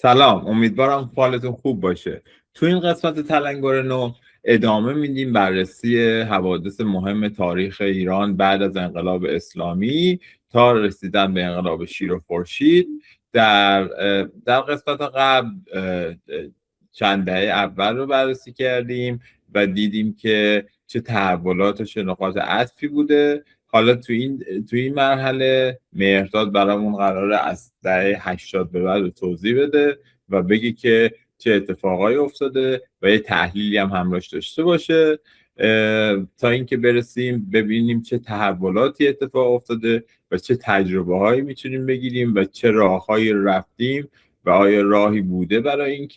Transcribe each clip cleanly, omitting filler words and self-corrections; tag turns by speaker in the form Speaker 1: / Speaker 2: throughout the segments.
Speaker 1: سلام، امیدوارم حالتون خوب باشه. تو این قسمت تلنگر نو ادامه میدیم بررسی حوادث مهم تاریخ ایران بعد از انقلاب اسلامی تا رسیدن به انقلاب شیر و خورشید. در قسمت قبل چند دهه اول رو بررسی کردیم و دیدیم که چه تحولات و چه نقاط عطفی بوده. حالا تو این مرحله مهرداد برامون قراره از دهه 80 به بعد توضیح بده و بگی که چه اتفاقایی افتاده و یه تحلیلی هم همراهش داشته باشه تا اینکه برسیم ببینیم چه تحولاتی اتفاق افتاده و چه تجربه هایی میتونیم بگیریم و چه راههایی رفتیم و آیا راهی بوده برای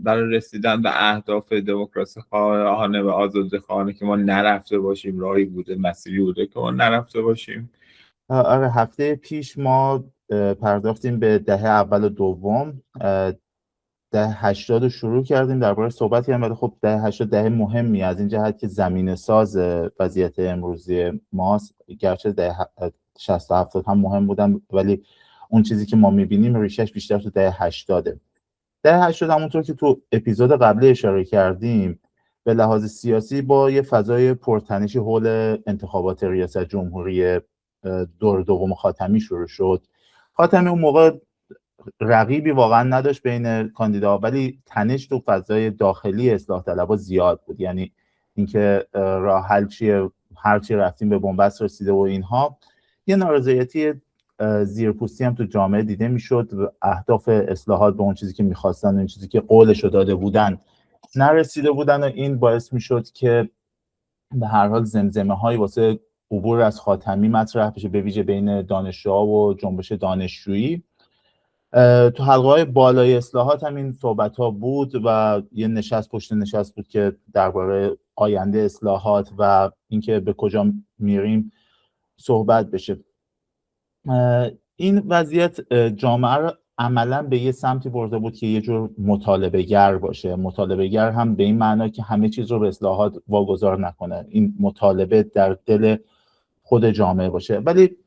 Speaker 1: رسیدن به اهداف دموکراسی خواهانه و آزادی خواهانه که ما نرفته باشیم، راهی بوده، مسیری بوده که ما نرفته باشیم.
Speaker 2: آره، هفته پیش ما پرداختیم به دهه اول و دوم. دهه 80 رو شروع کردیم درباره صحبت کردیم، ولی خب دهه 80 دهه مهمی از این جهت که زمینه ساز وضعیت امروزی ماست. گرچه دهه 60 و 70 هم مهم بودن، ولی اون چیزی که ما میبینیم ریشش بیشتر تو دهه 80. دهه 80 همونطور که تو اپیزود قبلی اشاره کردیم به لحاظ سیاسی با یه فضای پرتنشی حول انتخابات ریاست جمهوری دور دوم خاتمی شروع شد. خاتمی اون موقع رقیبی واقعا نداشت بین کاندیداها، ولی تنش تو فضای داخلی اصلاح طلبها زیاد بود. یعنی اینکه راه حل چیه، هر چی رفتیم به بنبست رسیده و اینها. یه نارضایتی زیرپوستی هم تو جامعه دیده میشد و اهداف اصلاحات به اون چیزی که میخواستن و این چیزی که قولش رو داده بودن نرسیده بودن و این باعث میشد که به هر حال زمزمه هایی واسه عبور از خاتمی مطرح بشه، به ویژه بین دانشجوها و جنبش دانشجویی. تو حلقه های بالای اصلاحات هم این صحبت ها بود و یه نشست پشت نشست بود که درباره آینده اصلاحات و اینکه به کجا میریم صحبت بشه. این وضعیت جامعه رو عملا به یه سمتی برده بود که یه جور مطالبه گر باشه. مطالبه گر هم به این معنا که همه چیز رو به اصلاحات واگذار نکنه، این مطالبه در دل خود جامعه باشه. ولی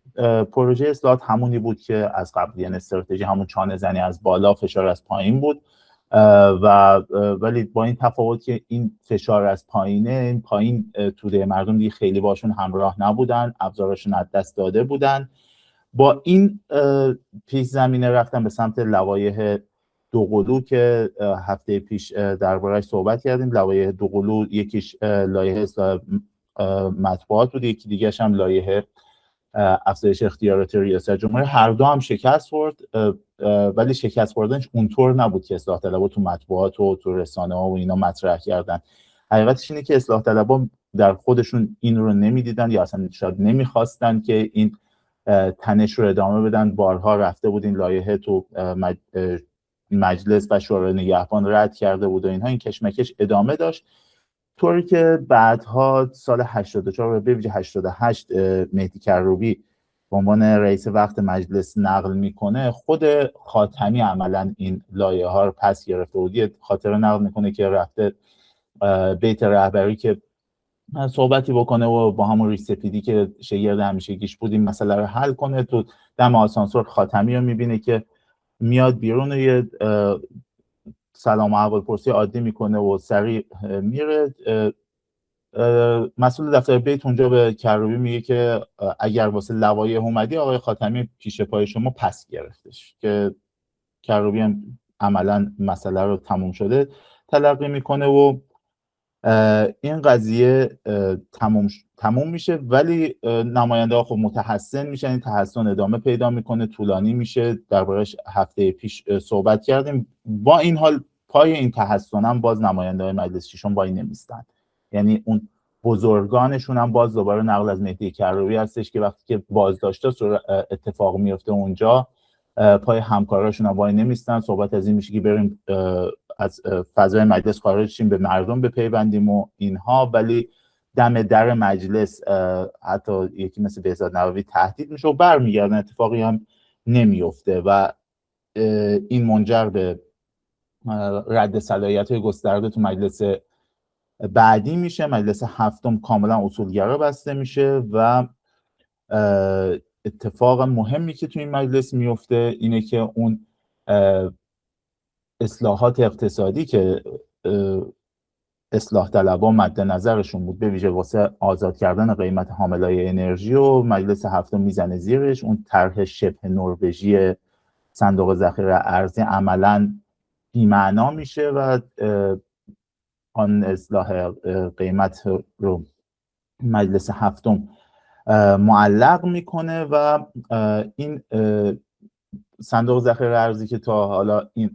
Speaker 2: پروژه اصلاحات همونی بود که از قبل، یعنی استراتژی همون چانه زنی از بالا، فشار از پایین بود. ولی با این تفاوت که این فشار از پایینه، این پایین توده مردم دیگه خیلی باشون همراه نبودن، ابزارشون از دست داده بودن. با این پیش زمینه رفتن به سمت لوایح دوقلو که هفته پیش درباره‌اش صحبت کردیم. لوایح دوقلو یکیش لایحه مطبوعات بود، یکی دیگه‌ش هم لایحه افزایش اختیارات ریاست جمهوری. هر دو هم شکست خورد، ولی شکست خوردنش اونطور نبود که اصلاح طلبها تو مطبوعات و تو رسانه ها و اینا مطرح کردن. حقیقتش اینه که اصلاح طلبها در خودشون این رو نمیدیدن یا اصلا شاید نمیخواستن که این تنش رو ادامه بدن. بارها رفته بود این لایحه تو مجلس و شورای نگهبان رد کرده بود و اینها، این کشمکش ادامه داشت، طوری که بعدها سال 84 و به ویژه 88 مهدی کروبی به عنوان رئیس وقت مجلس نقل میکنه، خود خاتمی عملا این لایحه ها رو پس گرفته بود. یه خاطره نقل میکنه که رفته بیت رهبری که صحبتی بکنه و با همون ریسپیدی که شگرد همیشگیش بود این مسئله رو حل کنه. تو دم آسانسور خاتمی رو میبینه که میاد بیرون و یه سلام و احوالپرسی عادی میکنه و سریع میره. مسئول دفتر بیت اونجا به کروبی میگه که اگر واسه لوایح اومدی آقای خاتمی پیش پای شما پس گرفتش، که کروبی هم عملا مسئله رو تموم شده تلقی میکنه و این قضیه تموم میشه. ولی نماینده ها خب متحسن میشن، این تحسن ادامه پیدا میکنه، طولانی میشه. دربارش هفته پیش صحبت کردیم. با این حال پای این تحسن هم باز نماینده های مجلس ششم وای نمیستن. یعنی اون بزرگانشون هم باز دوباره نقل از مهدی کروبی هستش که وقتی که بازداشت اتفاق میفته اونجا پای همکاراشون هم وای نمیستن. صحبت از این میشه که بریم از فضای مجلس خارج شیم، به مردم بپیوندیم و اینها، ولی دم در مجلس حتی یکی مثل بهزاد نووی تهدید میشه و برمیگردن، اتفاقی هم نمیفته و این منجر به رد صلاحیت‌های گسترده تو مجلس بعدی میشه. مجلس هفتم کاملا اصولگرا بسته میشه و اتفاق مهمی که تو این مجلس میفته اینه که اون اصلاحات اقتصادی که اصلاح طلبها مد نظرشون بود، به ویژه واسه آزاد کردن قیمت حاملای انرژی، و مجلس هفتم میزنه زیرش. اون طرح شبه نروژی صندوق ذخیره ارزی عملاً بی‌معنا میشه و آن اصلاح قیمت رو مجلس هفتم معلق میکنه و این صندوق ذخیره ارزی که تا حالا این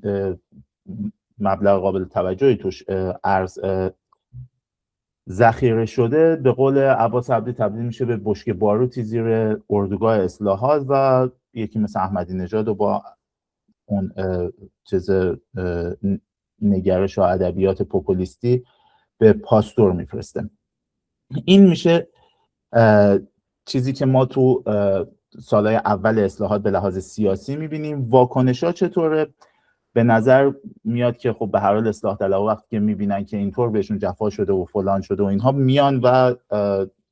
Speaker 2: مبلغ قابل توجهی توش ارز ذخیره شده، به قول عباس عبدی تبدیل میشه به بشکه باروتی زیر اردوگاه اصلاحات و یکی مثل احمدی نژاد رو با اون چیز نگرش و ادبیات پوپولیستی به پاستور میفرسته. این میشه چیزی که ما تو سالهای اول اصلاحات به لحاظ سیاسی میبینیم. واکنش‌ها چطوره؟ به نظر میاد که خب به هر حال اصلاح طلبها وقتی که میبینن که اینطور بهشون جفا شده و فلان شده و اینها، میان و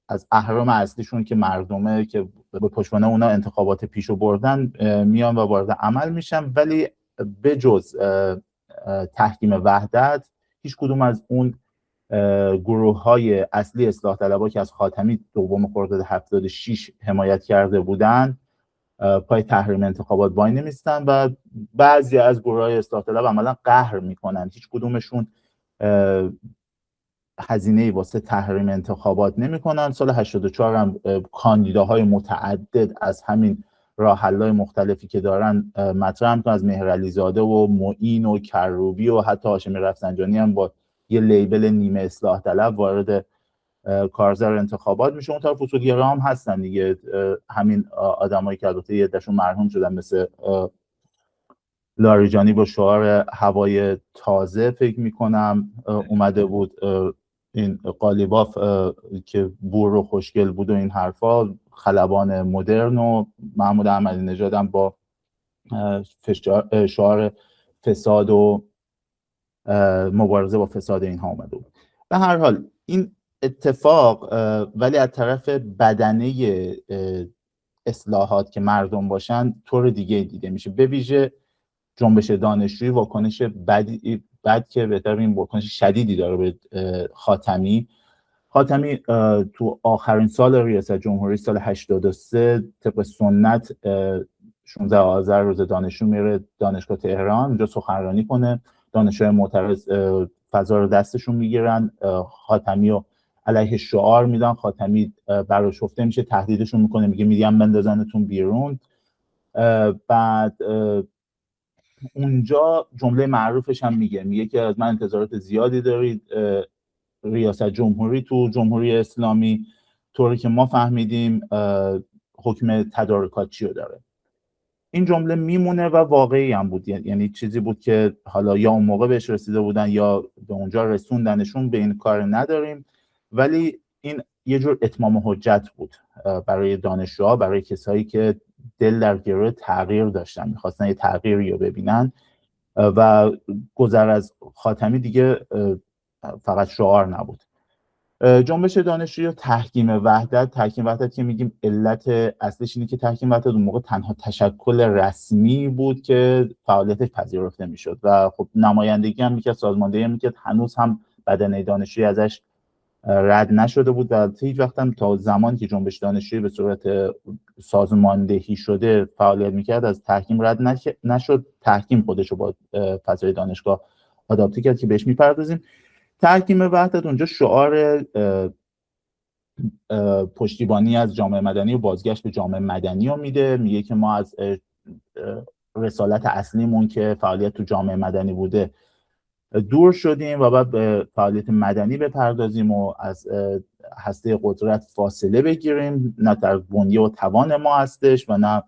Speaker 2: از اهرام اصلیشون که مردمه که به پشتوانه اونا انتخابات پیشو بردن میان و وارد عمل میشن. ولی به جز تحکیم وحدت، هیچ کدوم از اون گروه های اصلی اصلاح طلبها که از خاتمی دوم خرداد 76 حمایت کرده بودن پای تحریم انتخابات وای نمیستن و بعضی از گروه های اصلاح طلب عملا قهر میکنن. هیچ کدومشون هزینه‌ای واسه تحریم انتخابات نمیکنن. سال 84 هم کاندیداهای متعدد از همین راه حل‌های مختلفی که دارن مطرح میکنن، از مهرعلی زاده و معین و کروبی و حتی هاشمی رفسنجانی هم با یه لیبل نیمه اصلاح طلب وارد کارزار انتخابات میشه. اون طرف اصولگرا هم هستن دیگه، همین آدمایی که البته یه دشون مرحوم شدن مثل لاریجانی با شعار هوای تازه فکر میکنم اومده بود، این قالیباف که بور و خوشگل بود و این حرفا، خلبان مدرن، و محمود احمدی نژاد هم با شعار فساد و مبارزه با فساد اینها اومده بود. به هر حال این اتفاق ولی از طرف بدنه اصلاحات که مردم باشن طور دیگه دیده میشه. به ویژه جنبش دانشجویی واکنش بد که بهتر این واکنش شدیدی داره به خاتمی. خاتمی تو آخرین سال ریاست جمهوری سال 83 طبق سنت 16 آذر روز دانشجو میره دانشگاه تهران، اونجا سخنرانی کنه. دانشجوی معترض فضا رو دستشون میگیرن، خاتمی رو علیه شعار میدن. خاتمی براشفته میشه، تهدیدشون میکنه، میگه میگم بندازنتون بیرون. بعد اونجا جمله معروفش هم میگه که از من انتظارات زیادی دارید ریاست جمهوری تو جمهوری اسلامی، طوری که ما فهمیدیم حکم تدارکاتچی رو داره. این جمله میمونه و واقعی هم بود، یعنی چیزی بود که حالا یا اون موقع بهش رسیده بودن یا به اونجا رسوندنشون، به این کار نداریم. ولی این یه جور اتمام حجت بود برای دانشجوها، برای کسایی که دل در گروه تغییر داشتن، میخواستن یه تغییری رو ببینن. و گذر از خاتمی دیگه فقط شعار نبود. جنبش دانشجویی و تحکیم وحدت که میگیم علت اصلش اینه که تحکیم وحدت اون موقع تنها تشکل رسمی بود که فعالیتش پذیرفته میشد و خب نمایندگی هم میکرد، سازماندهی هم میکرد. هنوز هم بدنه دانشجویی ازش رد نشده بود و هیچ وقت هم تا زمانی که جنبش دانشجویی به صورت سازماندهی شده فعالیت میکرد از تحکیم رد نشد. تحکیم خودش رو با فضای دانشگاه آداپته کرد که بهش میپردازیم. تحکیم وحدت اونجا شعار پشتیبانی از جامعه مدنی و بازگشت به جامعه مدنی رو میده. میگه که ما از رسالت اصلیمون که فعالیت تو جامعه مدنی بوده دور شدیم و بعد به فعالیت مدنی بپردازیم و از هسته قدرت فاصله بگیریم. نه در بنیه و توان ما هستش و نه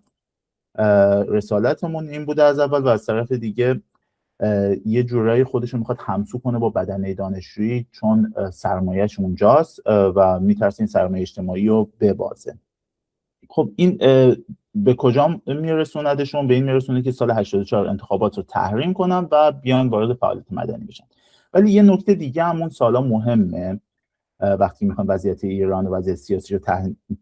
Speaker 2: رسالتمون این بوده از اول. و از طرف دیگه یه جورایی خودش رو میخواد همسو کنه با بدنه دانشجویی، چون سرمایه‌اش اونجاست و میترسه این سرمایه اجتماعی رو ببازه. خب این به کجا میرسوندشون؟ به این میرسونه که سال 84 انتخابات رو تحریم کنن و بیان وارد فعالیت مدنی بشن. ولی یه نکته دیگه هم اون سالا مهمه وقتی میخوایم وضعیت ایران و وضعیت سیاسی رو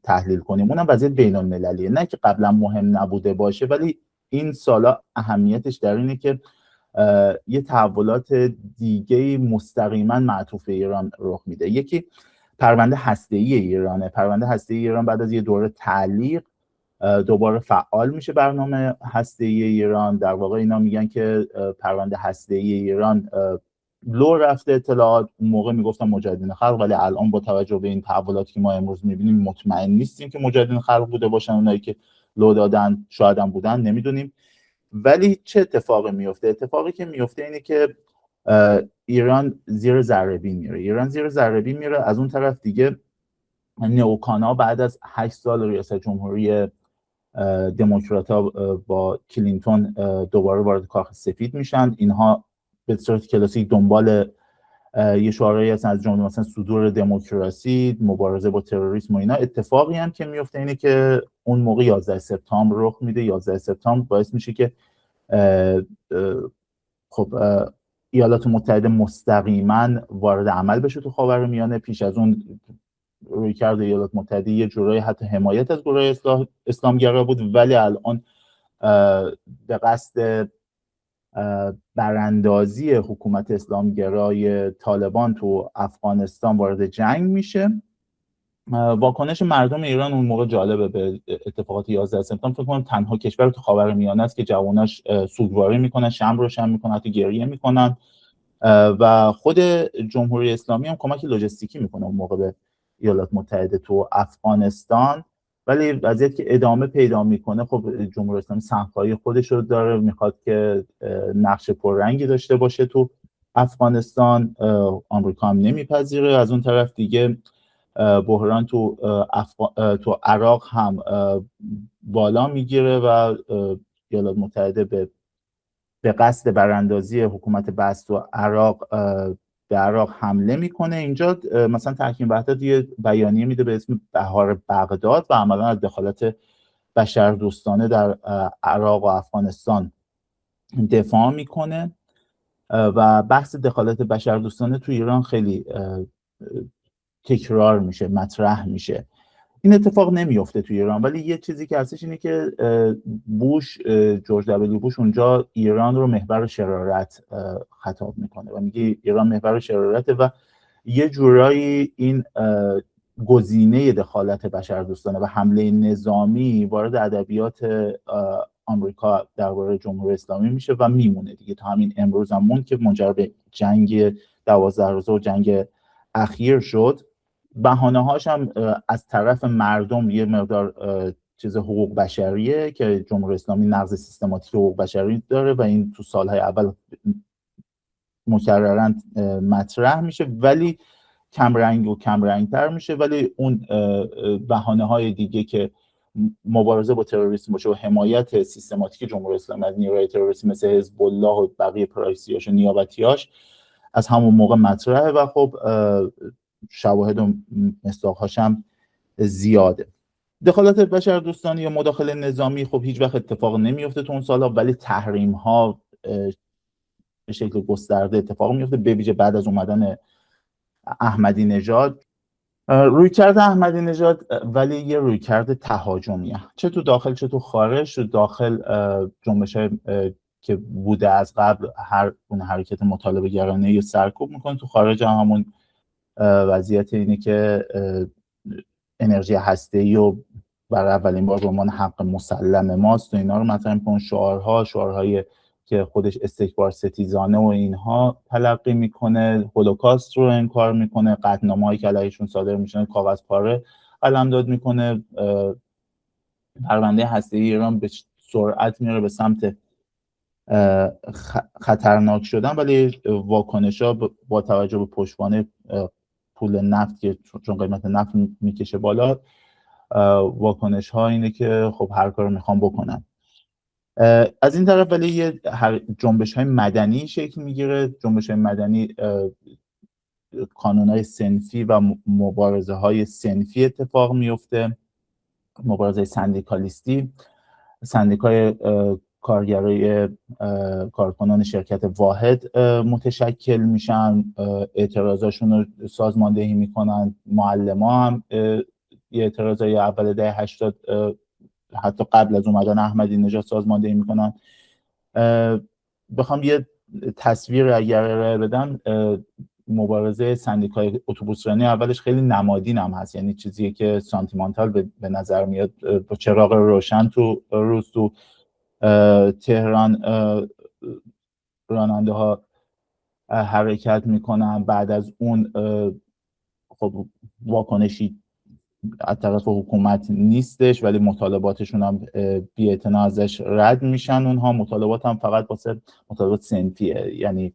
Speaker 2: تحلیل کنیم، اونم وضعیت بین‌المللیه. نه که قبلا مهم نبوده باشه، ولی این سالا اهمیتش در اینه که یه تحولات دیگه مستقیما معطوف به ایران رخ میده. یکی پرونده هسته‌ای ایرانه. پرونده هسته‌ای ایران بعد از یه دوره تعلیق دوباره فعال میشه برنامه هسته‌ای ایران. در واقع اینا میگن که پرونده هسته‌ای ایران لو رفته اطلاعات. اون موقع میگفتن مجاهدین خلق، ولی الان با توجه به این تحولاتی که ما امروز میبینیم مطمئن نیستیم که مجاهدین خلق بوده باشن. اونایی که لو دادن شاید هم بودن، نمیدونیم. ولی چه اتفاقی میفته؟ اتفاقی که میفته اینه که ایران زیر ذره‌بین میره. ایران زیر ذره‌بین میره. از اون طرف دیگه نئوکان‌ها بعد از 8 سال ریاست جمهوری دموکرات‌ها با کلینتون دوباره وارد کاخ سفید میشن. اینها به صورت کلاسیک دنبال یه شعارهایی هستن از جمله مثلا صدور دموکراسی، مبارزه با تروریسم و اینا. اتفاقی هم که میفته اینه که اون موقع 11 سپتامبر رخ میده. 11 سپتامبر باعث میشه که خب ایالات متحده مستقیما وارد عمل بشه تو خاورمیانه. پیش از اون رویکرد ایالات متحده یه جورایی حتی حمایت از گروه اسلامگرا بود، ولی الان به قصد براندازی حکومت اسلامگرای طالبان تو افغانستان وارد جنگ میشه. واکنش مردم ایران اون موقع جالبه به اتفاقات 11 سپتامبر. فکر کنم تنها کشور تو خاورمیانه است که جواناش سوگواری میکنن، شمع روشن میکنن، حتی گریه میکنن. و خود جمهوری اسلامی هم کمک لوجستیکی میکنه اون موقع به ایالات متحده تو افغانستان. ولی وضعیت که ادامه پیدا میکنه، خب جمهوری اسلامی سهم‌خواهی خودش رو داره، میخواد که نقش پررنگی داشته باشه تو افغانستان. آمریکا هم نمیپذیره. از اون طرف دیگه بحران تو عراق هم بالا میگیره و ایالات متحده به قصد براندازی حکومت بأس تو عراق به عراق حمله میکنه. اینجا مثلا تحکیم وحدت یه بیانیه میده به اسم بهار بغداد و عملا از دخالت بشردوستانه در عراق و افغانستان دفاع میکنه. و بحث دخالت بشردوستانه تو ایران خیلی تکرار میشه، مطرح میشه. این اتفاق نمیفته تو ایران، ولی یه چیزی که هستش اینه که جورج دبلیو بوش اونجا ایران رو محور شرارت خطاب میکنه و میگه ایران محور شرارته و یه جورایی این گزینه دخالت بشردوستانه و حمله نظامی وارد ادبیات آمریکا درباره جمهوری اسلامی میشه و میمونه دیگه تا همین امروز هم موند که منجر به جنگ 12 روزه و جنگ اخیر شد. بهانه‌هاش هم از طرف مردم یه مقدار چیز حقوق بشریه که جمهوری اسلامی نقض سیستماتیک حقوق بشری داره و این تو سالهای اول مکرراً مطرح میشه، ولی کمرنگ و کمرنگتر میشه. ولی اون بهانه‌های دیگه که مبارزه با تروریسم باشه و حمایت سیستماتیک جمهوری اسلامی از نیروهای تروریستی مثل حزب الله و بقیه پرایسیاش و نیابتیاش از همون موقع مطرحه و خب شواهد و مصداق‌هاش هم زیاده. دخالت بشردوستانه یا مداخله نظامی خب هیچ وقت اتفاق نمیفته تو اون سال‌ها، ولی تحریم‌ها به شکل گسترده اتفاق میفته، به ویژه بعد از اومدن احمدی نژاد. رویکرد احمدی نژاد ولی یه رویکرد تهاجمیه، چه تو داخل چه تو خارج. تو داخل جنبش‌های که بوده از قبل هر اون حرکت مطالبه گرانه یا سرکوب میکنه. تو خارج همون وضعیت اینه که انرژی هسته‌ای و برای اولین بار به عنوان حق مسلم ماست و اینا رو مطرح می‌کنه. شعارهایی که خودش استکبار ستیزانه و اینها تلقی میکنه، هولوکاست رو انکار میکنه، قطعنامه‌هایی که علیهشون صادر میشن کاغذ پاره قلمداد میکنه. پرونده هسته‌ای ایران به سرعت میره به سمت خطرناک شدن، ولی واکنش‌ها با توجه به پشتوانه پول نفت که چون قیمت نفت میکشه بالا، واکنش ها اینه که خب هر کار میخوام بکنن. از این طرف ولی یه جنبش های مدنی شکل میگیره. جنبش های مدنی کانون های صنفی و مبارزه های صنفی اتفاق میفته. مبارزه سندیکالیستی، سندیکای کارگرای کارکنان شرکت واحد متشکل میشن، اعتراضاشون رو سازماندهی میکنن. معلما هم یه اعتراضای اول دهه 80 حتی قبل از اومدن احمدی نژاد سازماندهی میکنن. بخوام یه تصویر اگر ارائه بدم، مبارزه سندیکای اتوبوسرانی اولش خیلی نمادین هم هست، یعنی چیزیه که سانتیمانتال به نظر میاد، با چراغ روشن تو روز تو تهران راننده ها حرکت میکنن. بعد از اون خب واکنشی از طرف حکومت نیستش، ولی مطالباتشون هم بی‌اعتنا ازش رد میشن. اونها مطالبات هم فقط واسه مطالبات صنفیه، یعنی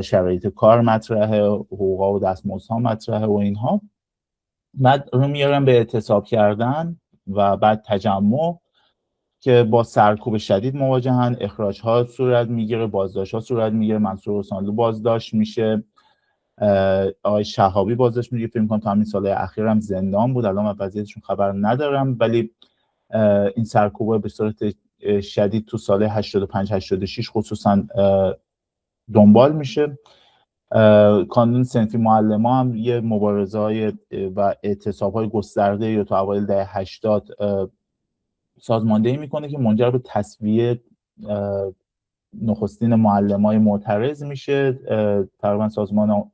Speaker 2: شرایط کار مطرحه، حقوقا و دستمزدها مطرحه و اینها. بعد رو میارن به اعتصاب کردن و بعد تجمع که با سرکوب شدید مواجهن. اخراج ها صورت میگیره، بازداشت ها صورت میگیره. منصور حسینلو بازداشت میشه، آقای شهابی بازداشت میگیره. فکر می‌کنم تا همین سال اخیر هم زندان بود، الان من وضعیتشون خبر ندارم. ولی این سرکوب‌ها به صورت شدید تو سال 85 86 خصوصا دنبال میشه. کانون صنفی معلما هم یه مبارزه‌های و اعتصاب‌های گسترده یا تا اوایل دهه 80 سازماندهی میکنه که منجر به تصفیه نخستین معلمای معترض میشه. تقریبا سازمان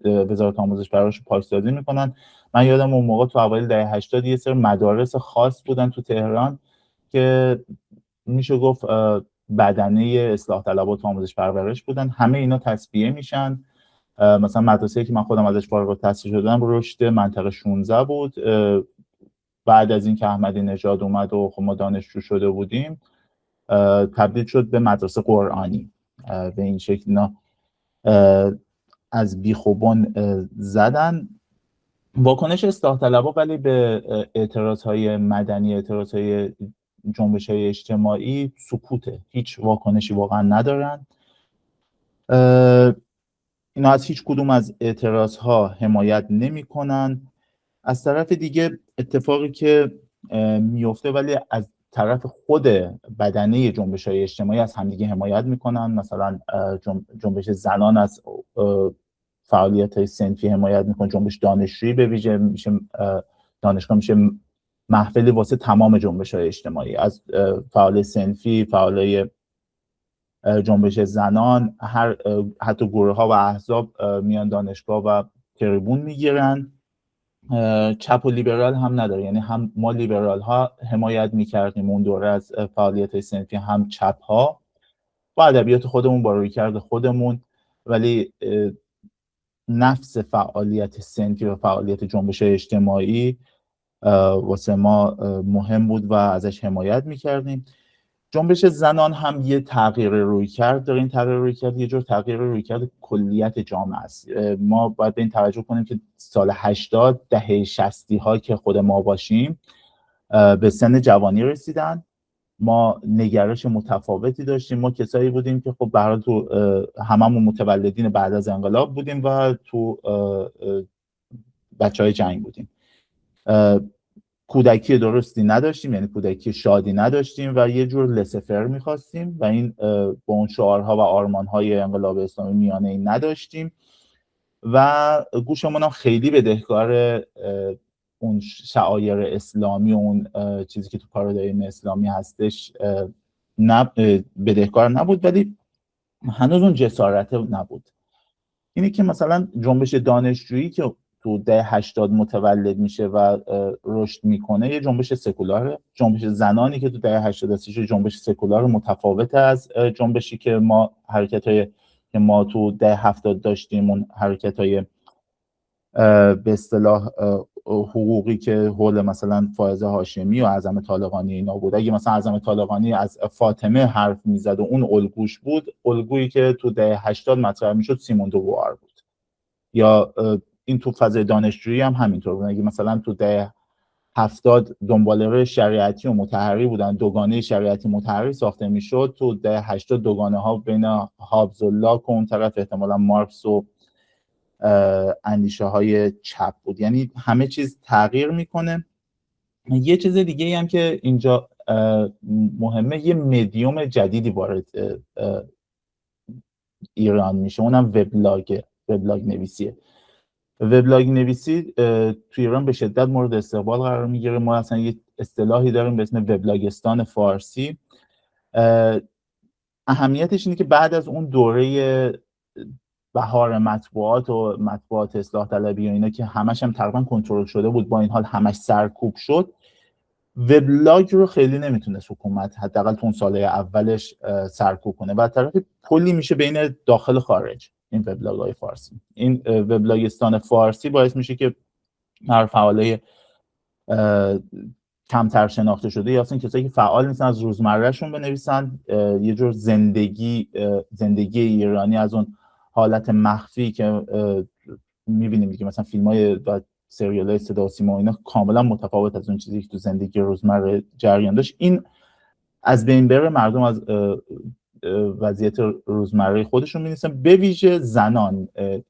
Speaker 2: وزارت آموزش پرورش پاکسازی میکنن. من یادم اون موقع تو اوایل دهه 80 یه سری مدارس خاص بودن تو تهران که میشه گفت بدنه اصلاح طلبات آموزش پرورش بودن. همه اینا تصفیه میشن. مثلا مدرسه‌ای که من خودم ازش فارغ التحصیل شدم رشد منطقه 16 بود. بعد از اینکه احمدی نژاد اومد و خب ما دانشجو شده بودیم، تبدیل شد به مدرسه قرآنی. به این شکل اینا از بیخوبان زدن. واکنش اصلاح طلبها ولی به اعتراضهای مدنی، اعتراضهای جنبش‌های اجتماعی سکوته، هیچ واکنشی واقعا ندارن. اینا از هیچ کدوم از اعتراضها حمایت نمی‌کنن. از طرف دیگه اتفاقی که میفته ولی از طرف خود بدنه جنبش‌های اجتماعی از همدیگه حمایت میکنن. مثلا جنبش زنان از فعالیت‌های صنفی حمایت میکنه، جنبش دانشجویی به ویژه میشه دانشگاه میشه محفلی واسه تمام جنبش‌های اجتماعی، از فعال صنفی، فعالای جنبش زنان، حتی گروه‌ها و احزاب میان دانشگاه و تریبون میگیرن. چپ و لیبرال هم نداره، یعنی هم ما لیبرال ها حمایت میکردیم اون دوره از فعالیت صنفی، هم چپ ها با ادبیات خودمون، با رویکرد خودمون. ولی نفس فعالیت صنفی و فعالیت جنبش اجتماعی واسه ما مهم بود و ازش حمایت میکردیم. جنبش زنان هم یه تغییر رویکرد داره. این تغییر رویکرد یه جور تغییر رویکرد کلیت جامعه است. ما باید به این توجه کنیم که سال 80 دهه 60 ها که خود ما باشیم به سن جوانی رسیدن. ما نگرش متفاوتی داشتیم. ما کسایی بودیم که خب به هر حال تو هممون متولدین بعد از انقلاب بودیم و تو بچهای جنگ بودیم. کودکی درستی نداشتیم، یعنی کودکی شادی نداشتیم و یه جور لسفر میخواستیم و این با اون شعارها و آرمانهای انقلاب اسلامی میانه این نداشتیم و گوشمون هم خیلی بدهکار اون شعائر اسلامی و اون چیزی که تو پارادایم اسلامی هستش بدهکار نبود، ولی هنوز اون جسارت نبود. اینی که مثلا جنبش دانشجویی که تو دهه 80 متولد میشه و رشد میکنه یه جنبش سکولاره. جنبش زنانی که تو دهه 80 هستش جنبش سکولار متفاوته از جنبشی که ما حرکت‌های که ما تو دهه 70 داشتیم، اون حرکت‌های به اصطلاح حقوقی که حول مثلا فائزه هاشمی و اعظم طالقانی اینا بود. اگه مثلا اعظم طالقانی از فاطمه حرف میزد و اون الگوش بود، الگویی که تو دهه 80 مطرح میشد سیمون دو بوآر بود. یا این تو فضای دانشجویی هم همینطور بود. اگه مثلا تو دهه 70 دنباله شریعتی و مطهری بودن، دوگانه شریعتی مطهری ساخته میشد، تو دهه 80 دوگانه ها بین هابز و لاک و اون طرف احتمالا مارکس و اندیشه های چپ بود. یعنی همه چیز تغییر میکنه. یه چیز دیگه هم که اینجا مهمه، یه مدیوم جدیدی وارد ایران میشه، اونم وبلاگ نویسیه. وبلاگ نویسی تو ایران به شدت مورد استقبال قرار میگیره. ما اصلا یه اصطلاحی داریم به اسم وبلاگستان فارسی. اهمیتش اینه که بعد از اون دوره بهار مطبوعات و مطبوعات اصلاح طلبی و اینا که همش هم تقریبا کنترل شده بود، با این حال همش سرکوب شد، وبلاگ رو خیلی نمیتونست حکومت حداقل تو اون سالهای اولش سرکوب کنه. و از طرفی پلی میشه بین داخل و خارج این وبلاگ‌های فارسی. این وبلاگستان فارسی باعث میشه که فعالای کمتر شناخته شده یا اصلا کسایی که فعال نیستن از روزمرهشون بنویسن، یه جور زندگی ایرانی از اون حالت مخفی که میبینیم دیگه، مثلا فیلم‌های و سریال‌های صدا و سیما اینا کاملا متفاوت از اون چیزی که تو زندگی روزمره جریان داشت. این از بین بره، مردم از وضعیت روزمره خودشون می‌نویسن، به ویژه زنان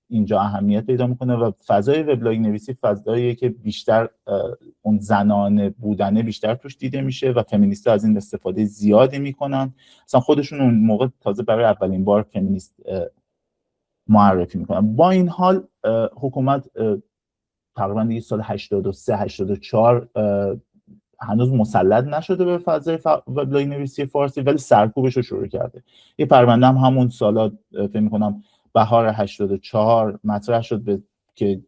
Speaker 2: اینجا اهمیت پیدا میکنه و فضای وبلاگ نویسی فضاییه که بیشتر اون زنانه بودنه بیشتر توش دیده میشه و فمینیست‌ها از این استفاده زیادی میکنن. مثلا خودشون اون موقع تازه برای اولین بار فمینیست معرفی میکنن. با این حال حکومت تقریبا دیگه سال 83 84 هنوز مسلط نشده به فضای وبلاگ نویسی فارسی، ولی سرکوبش رو شروع کرده. یه پرونده هم همون سالا فکر می‌کنم بهار 84 مطرح شد که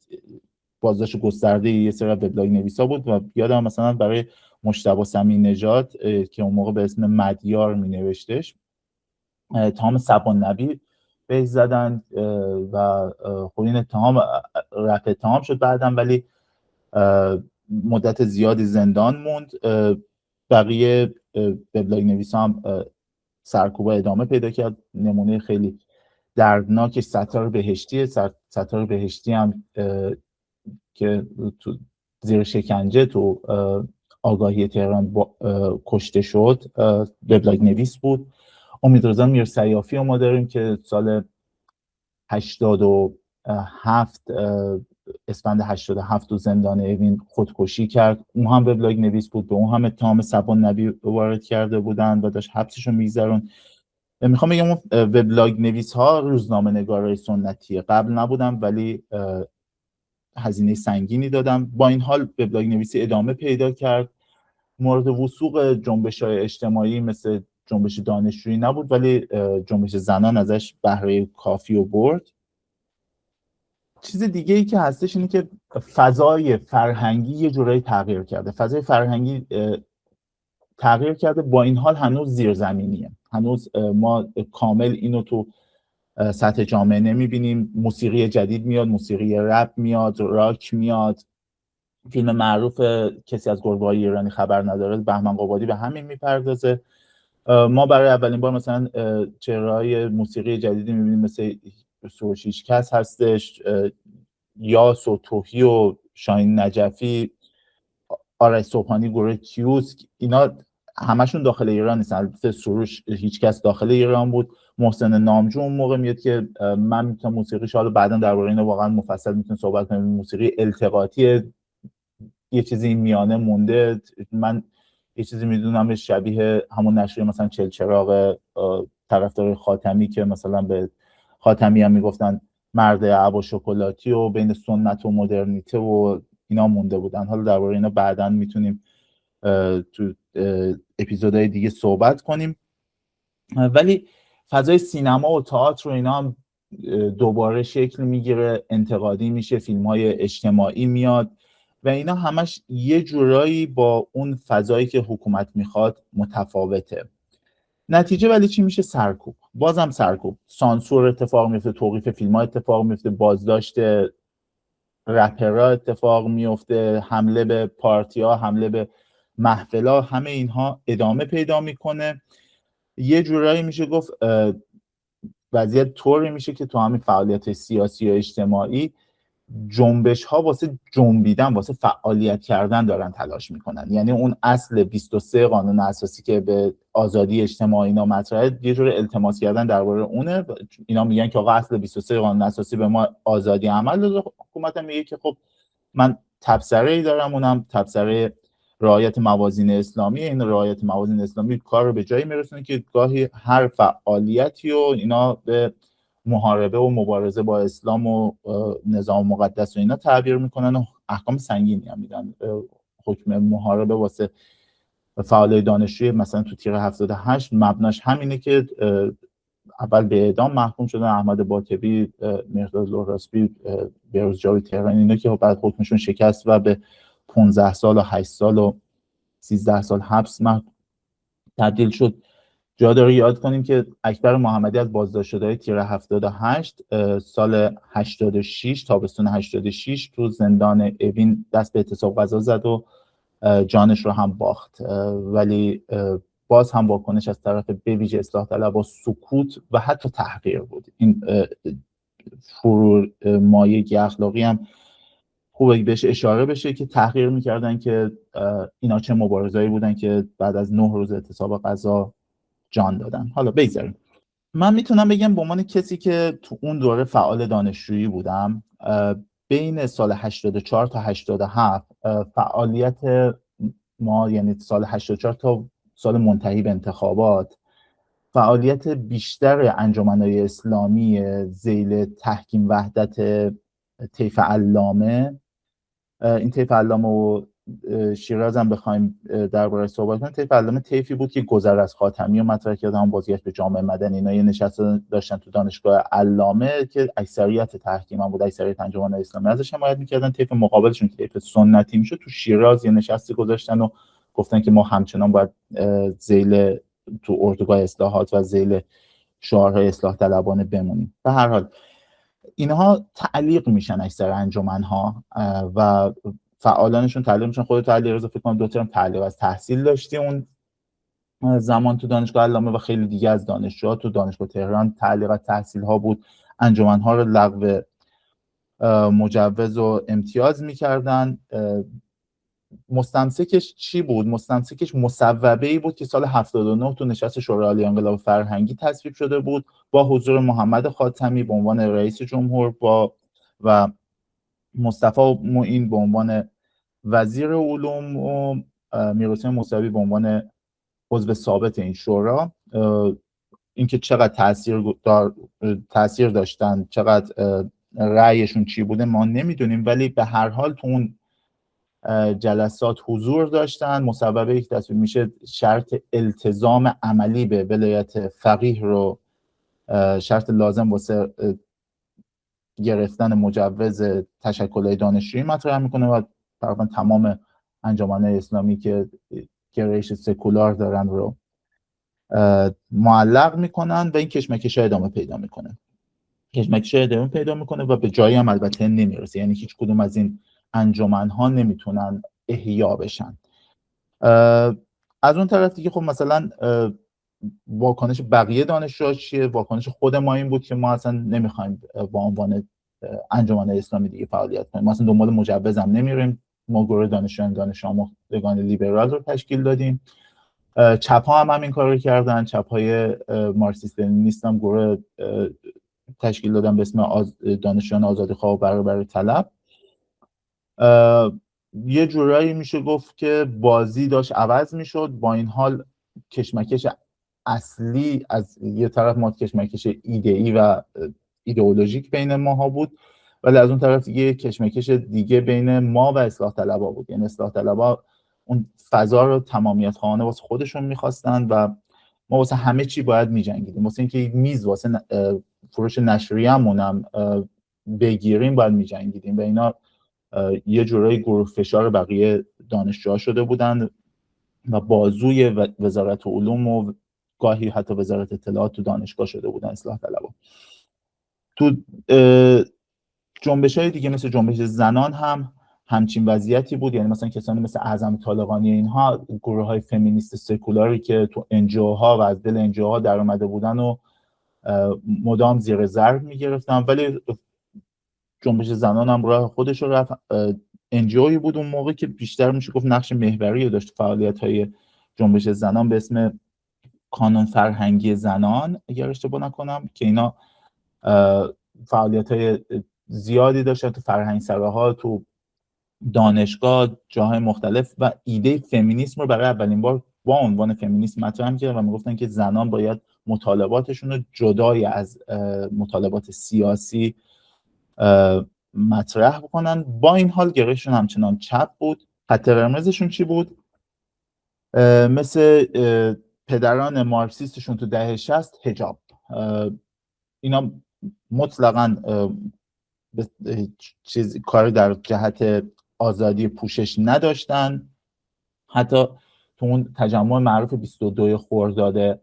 Speaker 2: بازداشت گسترده یه سری وبلاگ نویسا بود و یادم مثلا برای مجتبی سمیع نژاد که اون موقع به اسم مدیار می‌نوشتش اتهام سبان‌نبی بهش زدن و خب این اتهام رفع اتهام شد بعدم، ولی مدت زیادی زندان موند. بقیه وبلاگ نویسا هم سرکوب ادامه پیدا کرد. نمونه خیلی دردناکش ستار بهشتیه. ستار بهشتی هم که تو زیر شکنجه تو آگاهی تهران کشته شد وبلاگ نویس بود. امیدرضا میرسیافی ما داریم که سال 87 اسفند 87 تو زندان اوین خودکشی کرد. اون هم وبلاگ نویس بود، به اون هم اتهام سبان‌نبی وارد کرده بودن و داشت حبسشو میگذرون. میخوام بگم اون وبلاگ نویس ها روزنامه نگارای سنتیه، قبل نبودن ولی هزینه سنگینی دادن. با این حال وبلاگ نویسی ادامه پیدا کرد، مورد وثوق جنبش‌های اجتماعی مثل جنبش دانشجویی نبود، ولی جنبش زنان ازش بهره کافی و برد. چیز دیگه ای که هستش اینه که فضای فرهنگی یه جورایی تغییر کرده. فضای فرهنگی تغییر کرده، با این حال هنوز زیرزمینیه. هنوز ما کامل اینو تو سطح جامعه نمیبینیم. موسیقی جدید میاد، موسیقی رپ میاد، راک میاد. فیلم معروف کسی از گربه‌های ایرانی خبر نداره بهمن قبادی به همین میپردازه. ما برای اولین بار مثلا چهره‌های موسیقی جدیدی میبینیم مثل سروش هیچکس هستش، یاس و توهی و شاهین نجفی، آرش صبحانی، گروه کیوسک، اینا همشون داخل ایران نیستن. البته سروش هیچکس داخل ایران بود. محسن نامجو اون موقع میاد که من میتونم موسیقیش حالا بعدا درباره اینو واقعا مفصل میتونم صحبت کنم. موسیقی التقاطی یه چیزی میانه مونده. من یه چیزی میدونم شبیه همون نشریه مثلا چلچراغ طرفدار خاتمی که مثلا به خاتمی هم میگفتن مرد عبا شکلاتی و بین سنت و مدرنیته و اینا مونده بودن. حالا درباره اینا بعداً میتونیم تو اپیزودهای دیگه صحبت کنیم. ولی فضای سینما و تئاتر و اینا هم دوباره شکل میگیره، انتقادی میشه، فیلم‌های اجتماعی میاد و اینا همش یه جورایی با اون فضایی که حکومت میخواد متفاوته. نتیجه ولی چی میشه؟ سرکوب. بازم سرکوب، سانسور اتفاق میفته، توقیف فیلم‌ها اتفاق میفته، بازداشت رپرها اتفاق میفته، حمله به پارتی‌ها، حمله به محفل‌ها، همه اینها ادامه پیدا میکنه. یه جورایی میشه گفت وضعیت طوری میشه که تو همین فعالیت سیاسی و اجتماعی جنبش ها واسه جنبیدن، واسه فعالیت کردن دارن تلاش میکنن. یعنی اون اصل 23 قانون اساسی که به آزادی اجتماعی اینا مطرحه، یه جور التماس کردن درباره اونه. اینا میگن که آقا اصل 23 قانون اساسی به ما آزادی عمل داده. حکومت میگه که خب من تبصره‌ای دارم، اونم تبصره رعایت موازین اسلامی. این رعایت موازین اسلامی کار رو به جایی میرسونه که گاهی هر فعالیتی و اینا به محاربه و مبارزه با اسلام و نظام مقدس و اینا تعبیر میکنن و احکام سنگینی هم میدن. حکم محاربه واسه فعالای دانشجوی مثلا تو تیر 78 مبناش همینه که اول به اعدام محکوم شدن احمد باطبی، مقداد لوراسبی، بهروز جاوی تهرانی، اینا که بعد حکمشون شکست و به 15 سال و 8 سال و 13 سال حبس تبدیل شد. جا داره یاد کنیم که اکبر محمدی از بازداشت شده‌های تیر 78 سال 86 تابستون 86 تو زندان اوین دست به اعتصاب غذا زد و جانش رو هم باخت، ولی باز هم واکنش از طرف به ویژه اصلاح طلبها سکوت و حتی تحقیر بود. این فرور مایگی اخلاقی هم خوبه بهش اشاره بشه که تحقیر میکردن که اینا چه مبارزایی بودن که بعد از 9 روز اعتصاب غذا جان دادن. حالا بگذاریم. من میتونم بگم به عنوان کسی که تو اون دوره فعال دانشجویی بودم، بین سال 84 تا 87 فعالیت ما، یعنی سال 84 تا سال منتهی به انتخابات، فعالیت بیشتر انجمن‌های اسلامی ذیل تحکیم وحدت طیف علامه، این طیف علامه و شیراز هم بخوایم درباره صحبت کنیم، طیف علامه طیفی بود که گذر از خاتمی و مطرح کرد، هم بازگشت به جامعه مدنی، اینا یه نشست داشتن تو دانشگاه علامه که اکثریت تحکیم هم بود، اکثریت انجمن‌های اسلامی ازش حمایت می‌کردن. طیف مقابلشون طیف سنتی میشد، تو شیراز یه نشستی گذاشتن و گفتن که ما همچنان باید ذیل تو اردوگاه اصلاحات و ذیل شعارهای اصلاح طلبانه بمونیم. به هر حال اینها تعلیق میشن اکثر انجمن‌ها و فعالانشون تعلیق میشن. خودت علیرضا فکر کنم 2 ترم تعلیق از تحصیل داشتی اون زمان تو دانشگاه علامه و خیلی دیگه از دانشجوها تو دانشگاه تهران تعلیق از تحصیل ها بود. انجمن‌ها رو لغو مجوز و امتیاز میکردن. مستمسکش چی بود؟ مستمسکش مصوبه‌ای بود که سال 79 تو نشست شورای عالی انقلاب فرهنگی تصویب شده بود با حضور محمد خاتمی به عنوان رئیس جمهور و مصطفی معین به عنوان وزیر علوم و میرحسین موسوی به عنوان عضو ثابت این شورا. اینکه چقدر تاثیر داشتن، چقدر رأیشون چی بوده ما نمیدونیم، ولی به هر حال تو اون جلسات حضور داشتن. مصوبه یک تصویب میشه، شرط التزام عملی به ولایت فقیه رو شرط لازم واسه گرفتن مجوز تشکل دانشجویی مطرح میکنه و تقریبا تمام انجمن‌های اسلامی که گرایش سکولار دارن رو معلق میکنن و این کشمکش ادامه پیدا میکنه و به جایی هم البته نمیرسه، یعنی هیچ کدوم از این انجمن‌ها نمیتونن احیا بشن. از اون طرف دیگه خب مثلا واکنش بقیه دانشجوها چیه؟ واکنش خود ما این بود که ما اصلا نمیخوایم با عنوان انجمن اسلامی دیگه فعالیت کنیم، ما اصلا دنبال مجوز هم نمیریم. ما گروه دانش آموختگان لیبرال رو تشکیل دادیم. چپ ها هم این کار رو کردن. چپ های مارکسیست لنینیست هم گروه تشکیل دادن به اسم دانشجویان آزادیخواه و برابری طلب. یه جورایی میشه گفت که بازی داشت عوض میشد. با این حال کشمکش اصلی از یه طرف ما کشمکش ایدئی و ایدئولوژیک بین ماها بود، ولی از اون طرف یه کشمکش دیگه بین ما و اصلاح طلبها بود. یعنی اصلاح طلبها اون فضا رو تمامیت خواهانه واسه خودشون میخواستن و ما واسه همه چی باید میجنگیدیم. واسه اینکه میز واسه فروش نشریه‌مون هم بگیریم باید میجنگیدیم و اینا یه جورایی گروه فشار بقیه دانشجوها شده بودن و بازوی وزارت علوم و گاهی حتی وزارت اطلاعات تو دانشگاه شده بودن اصلاح طلبها. تو جنبش‌های دیگه مثل جنبش زنان هم همچین وضعیتی بود. یعنی مثلا کسانی مثل اعظم طالقانی اینها گروه‌های فمینیست سکولاری که تو انجیوها و از دل انجیوها در اومده بودن و مدام زیر ضرب می‌گرفتن، ولی جنبش زنان هم راه خودش رو رفت. انجیوی بود اون موقع که بیشتر میشه گفت نقش محوری داشت فعالیت‌های جنبش زنان به اسم کانون فرهنگی زنان اگر اشتباه نکنم، که اینا فعالیت‌های زیادی داشتن تو فرهنگ سراها، تو دانشگاه، جاهای مختلف و ایده فمینیسم رو برای اولین بار با عنوان فمینیسم مطرح کردن و میگفتن که زنان باید مطالباتشون رو جدای از مطالبات سیاسی مطرح بکنن. با این حال گرایششون همچنان چپ بود. خط قرمزشون چی بود؟ مثل پدران مارکسیستشون تو دهه 60 حجاب، اینا مطلقاً چیز کاری در جهت آزادی پوشش نداشتن. حتی تو اون تجمع معروف 22 خرداد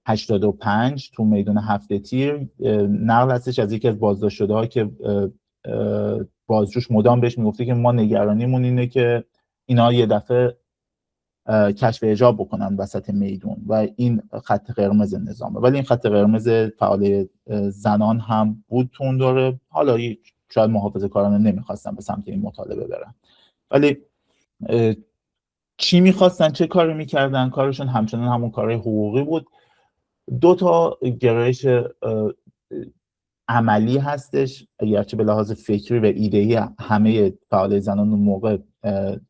Speaker 2: 85 تو میدان هفته تیر نقل هستش از یکی از بازداشت شده ها که بازجوش مدام بهش میگفته که ما نگرانیمون اینه که اینا یه دفعه کشف حجاب بکنن وسط میدون و این خط قرمز نظامه. ولی این خط قرمز فعال زنان هم بود تو اون دوره. حالا شاید محافظه‌کارانه نمیخواستن به سمت این مطالبه برن، ولی چی میخواستن، چه کاری میکردن؟ کارشون همچنان همون کارهای حقوقی بود. دو تا گرایش عملی هستش، اگرچه به لحاظ فکری و ایده‌ای همه فعال زنان اون موقع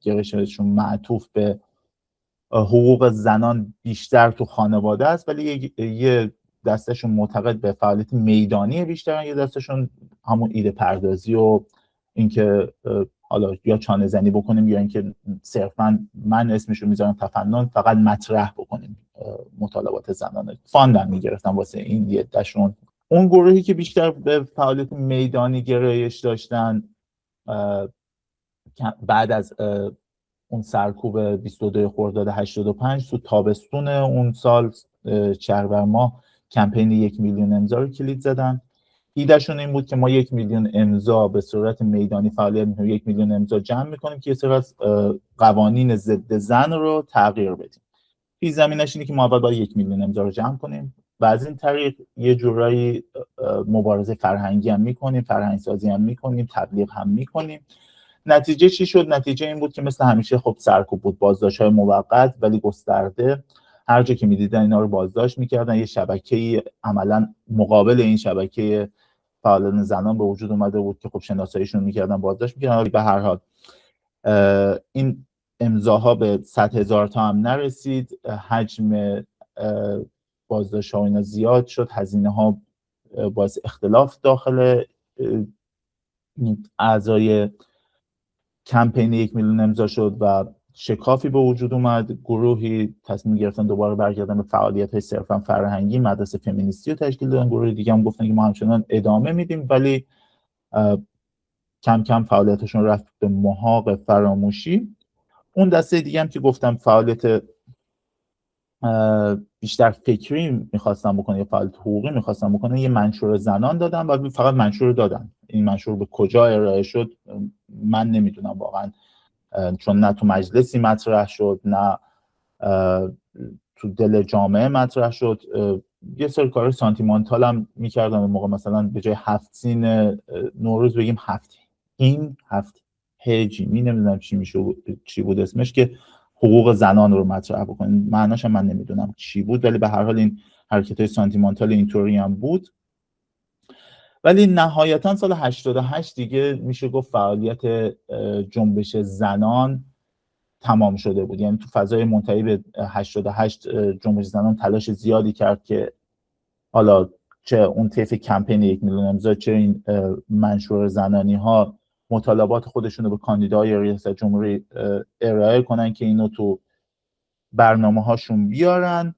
Speaker 2: گرایششون معطوف به حقوق زنان بیشتر تو خانواده است، ولی یه دستشون معتقد به فعالیت میدانی بیشترن، یه دستشون همون ایده پردازی و اینکه حالا یا چانه زنی بکنیم یا اینکه صرفا من اسمشو میذارم تفنن فقط مطرح بکنیم مطالبات زنانه. فاندم میگرفتن واسه این یه دشون. اون گروهی که بیشتر به فعالیت میدانی گرایش داشتن بعد از اون سرکوب 22 خرداد 85 تو تابستون اون سال شهریور ماه کمپین 1 میلیون امضا رو کلید زدن. ایدهشون این بود که ما 1 میلیون امضا به صورت میدانی فعالیت میکنیم، 1 میلیون امضا جمع میکنیم که یه سری از قوانین ضد زن رو تغییر بدیم. پیش زمینش اینه که ما اول باید 1 میلیون امضا رو جمع کنیم و از این طریق یه جورایی مبارزه فرهنگی هم میکنیم، فرهنگ سازی هم میکنیم، تبلیغ هم میکنیم. نتیجه چی شد؟ نتیجه این بود که مثل همیشه خب سرکوب بود، بازداشت‌های موقت ولی گسترده. هر جا که می‌دیدن اینا رو بازداشت می‌کردن. یه شبکه‌ای عملاً مقابل این شبکه فعالان زنان به وجود اومده بود که خب شناساییشون می‌کردن، بازداشت می‌کردن. به هر حال این امضاها به 100,000 تا هم نرسید. حجم بازداشت‌ها اینا زیاد شد، هزینه‌ها باعث اختلاف داخل اعضای کمپین 1 میلیون امضا شد و شکافی به وجود اومد. گروهی تصمیم گرفتن دوباره برگردن به فعالیت‌های صرفاً فرهنگی، مدرسه فمینیستی رو تشکیل دادن. گروه دیگه هم گفتن که ما همچنان ادامه میدیم، ولی کم کم فعالیتشون رفت به محاق فراموشی. اون دسته دیگه هم که گفتم فعالیت بیشتر فکری میخواستن بکنن یا فعالیت حقوقی میخواستن بکنن، یه منشور زنان دادن و فقط منشور دادن. این منشور به کجا ارائه شد من نمیدونم واقعا، چون نه تو مجلسی مطرح شد نه تو دل جامعه مطرح شد. یه سری کار سانتیمانتال هم میکردن اون موقع، مثلا به جای 7 سین نوروز بگیم 7 این 7 هجی، نمیدونم چی میشه، چی بود اسمش، که حقوق زنان رو مطرح بکنیم. معناش من نمیدونم چی بود، ولی به هر حال این حرکت‌های سانتیمانتال اینطوری هم بود. ولی نهایتا سال 88 دیگه میشه گفت فعالیت جنبش زنان تمام شده بود. یعنی تو فضای منتهی به 88 جنبش زنان تلاش زیادی کرد که حالا چه اون طیف کمپین 1 میلیون امضا، چه این منشور زنانی ها مطالبات خودشون رو به کاندیدای ریاست جمهوری ارائه کنن که اینو تو برنامه هاشون بیارن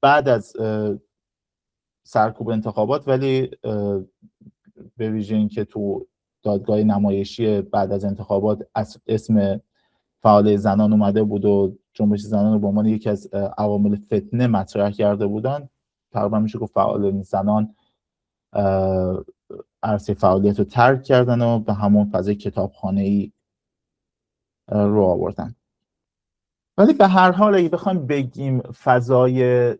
Speaker 2: بعد از سرکوب انتخابات. ولی به ویژه این که تو دادگاه نمایشی بعد از انتخابات اسم فعال زنان اومده بود و جنبش زنان رو به عنوان یکی از عوامل فتنه مطرح کرده بودن، تقریبا میشه گفت فعال زنان عرصه فعالیت رو ترک کردن و به همون فضای کتابخانه‌ای رو آوردن. ولی به هر حال اگه بخوایم بگیم فضای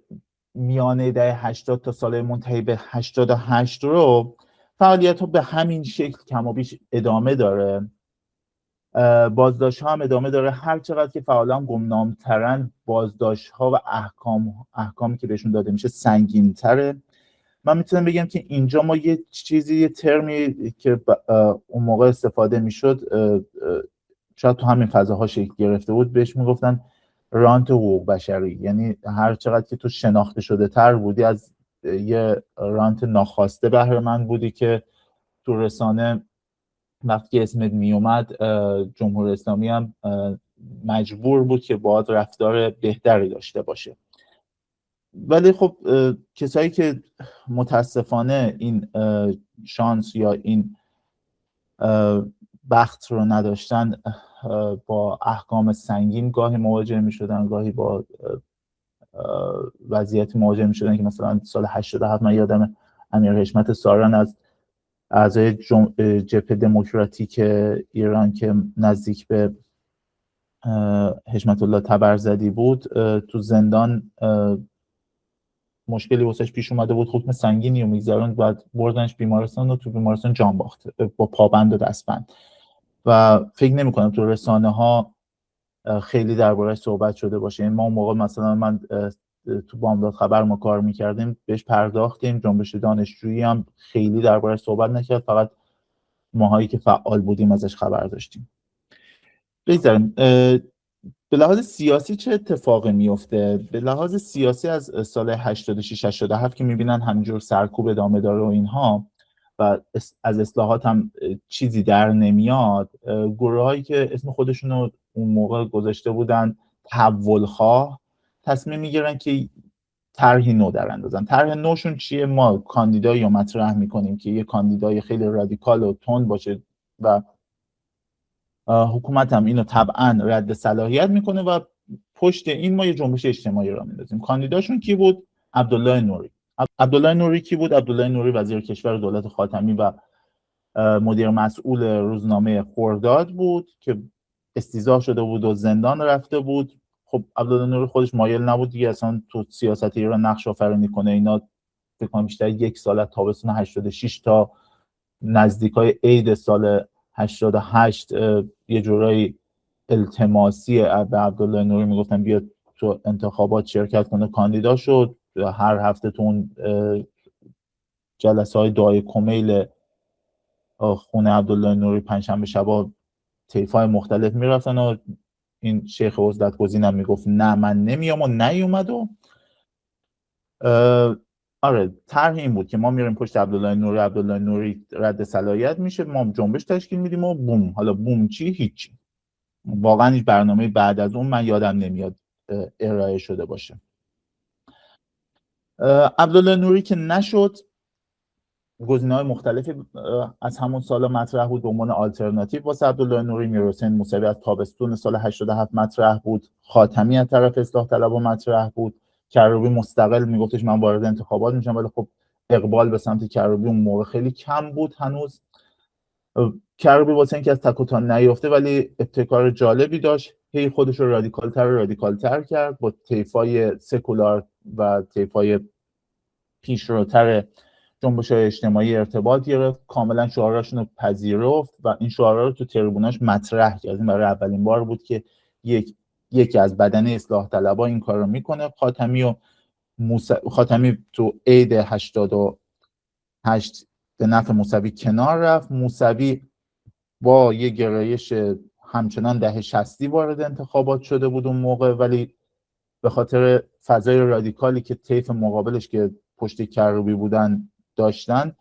Speaker 2: میانه دهه 80 تا سال منتهی به 88 رو، فعالیت ها به همین شکل کم و بیش ادامه داره. بازداشت ها هم ادامه داره. هر چقدر که فعالان گمنام‌ترن، بازداشت ها و احکامی که بهشون داده میشه سنگین تره. من میتونم بگم که اینجا ما یه ترمی که اون موقع استفاده میشد، شاید تو همین فضاها شکل گرفته بود، بهش میگفتن رانت حقوق بشری. یعنی هر چقدر که تو شناخته شده تر بودی، از یه رانت ناخواسته بهره مند بودی که تو رسانه وقتی اسمت می اومد، جمهوری اسلامی هم مجبور بود که باید رفتار بهتری داشته باشه. ولی خب کسایی که متاسفانه این شانس یا این بخت رو نداشتن با احکام سنگین گاهی مواجه می شدن، گاهی با وضعیت مواجه می شدن که مثلا سال 87 من یادم امیر حشمت ساران از اعضای جبهه دموکراتیک ایران که نزدیک به حشمت الله تبرزدی بود تو زندان مشکلی واسش پیش اومده بود، حکم سنگینی رو میگذارن، بعد بردنش بیمارستان و تو بیمارستان جان باخت با پابند و دستبند. و فکر نمی کنم تو رسانه ها خیلی درباره‌اش صحبت شده باشه. ما اون موقع مثلا من تو بامداد خبر ما کار میکردیم، بهش پرداختیم، جنبش دانشجویی هم خیلی درباره‌اش صحبت نکرد، فقط ماهایی که فعال بودیم ازش خبر داشتیم. بگذاریم به لحاظ سیاسی چه اتفاقی میفته؟ به لحاظ سیاسی از سال 86 87 که میبینن همینجور سرکوب ادامه داره و اینها و از اصلاحات هم چیزی در نمیاد، گروهایی که اسم خودشون رو اون موقع گذاشته بودن تحولخواه تصمیم میگیرن که طرحی نو در اندازن. طرح نوشون چیه؟ ما کاندیدایی رو مطرح میکنیم که یه کاندیدای خیلی رادیکال و تند باشه و حکومت هم اینو طبعا رد صلاحیت میکنه و پشت این ما یه جنبش اجتماعی را میندازیم. کاندیداشون کی بود؟ عبدالله نوری. عبدالله نوری کی بود؟ عبدالله نوری وزیر کشور دولت خاتمی و مدیر مسئول روزنامه خرداد بود که استیضاح شده بود و زندان رفته بود. خب عبدالله نوری خودش مایل نبود دیگه اصلا تو سیاست ایران نقش آفرینی کنه. اینا فکر کنم بیشتر یک سال از تابستون 86 تا نزدیکای عید سال 88 یه جورایی التماسی به عبدالله نوری میگفتن بیا تو انتخابات شرکت کنه، کاندیدا شد. هر هفته تو اون جلسه های دعای کمیل خونه عبدالله نوری پنجشنبه شبا طیف‌های مختلف میرفتن و این شیخ عزلت گزین هم میگفت نه من نمیام و نیومد. و آره طرح این بود که ما میریم پشت عبدالله نوری رد صلاحیت میشه، ما جنبش تشکیل میدیم و بوم. حالا بوم چی؟ هیچی. واقعا هیچ برنامه بعد از اون من یادم نمیاد ارائه شده باشه. عبدالله نوری که نشد، گزینه‌های مختلفی از همون سال مطرح بود به عنوان آلترناتیو واسه عبدالله نوری. میرحسین موسوی از تابستون سال 87 مطرح بود، خاتمی از طرف اصلاح طلبها مطرح بود، کروبی مستقل میگفتش من وارد انتخابات میشم، ولی خب اقبال به سمت کروبی اون موقع خیلی کم بود هنوز. کروبی واسه اینکه از تک و تا نیفته ولی ابتکار جالبی داشت، هی خودش رو رادیکالتر کرد، با طیفای سکولار و طیفای پیشروتر جنبش‌های اجتماعی ارتباط گرفت، کاملا شعاراشون رو پذیرفت و این شعارا رو تو تریبوناش مطرح کرد. این برای اولین بار بود که یکی از بدنه اصلاح طلبها این کار رو میکنه. خاتمی تو عید 88 به نفع موسوی کنار رفت. موسوی با یه گرایش همچنان دهه 60 وارد انتخابات شده بود اون موقع، ولی به خاطر فضای رادیکالی که طیف مقابلش که پشت کروبی بودن داشتن،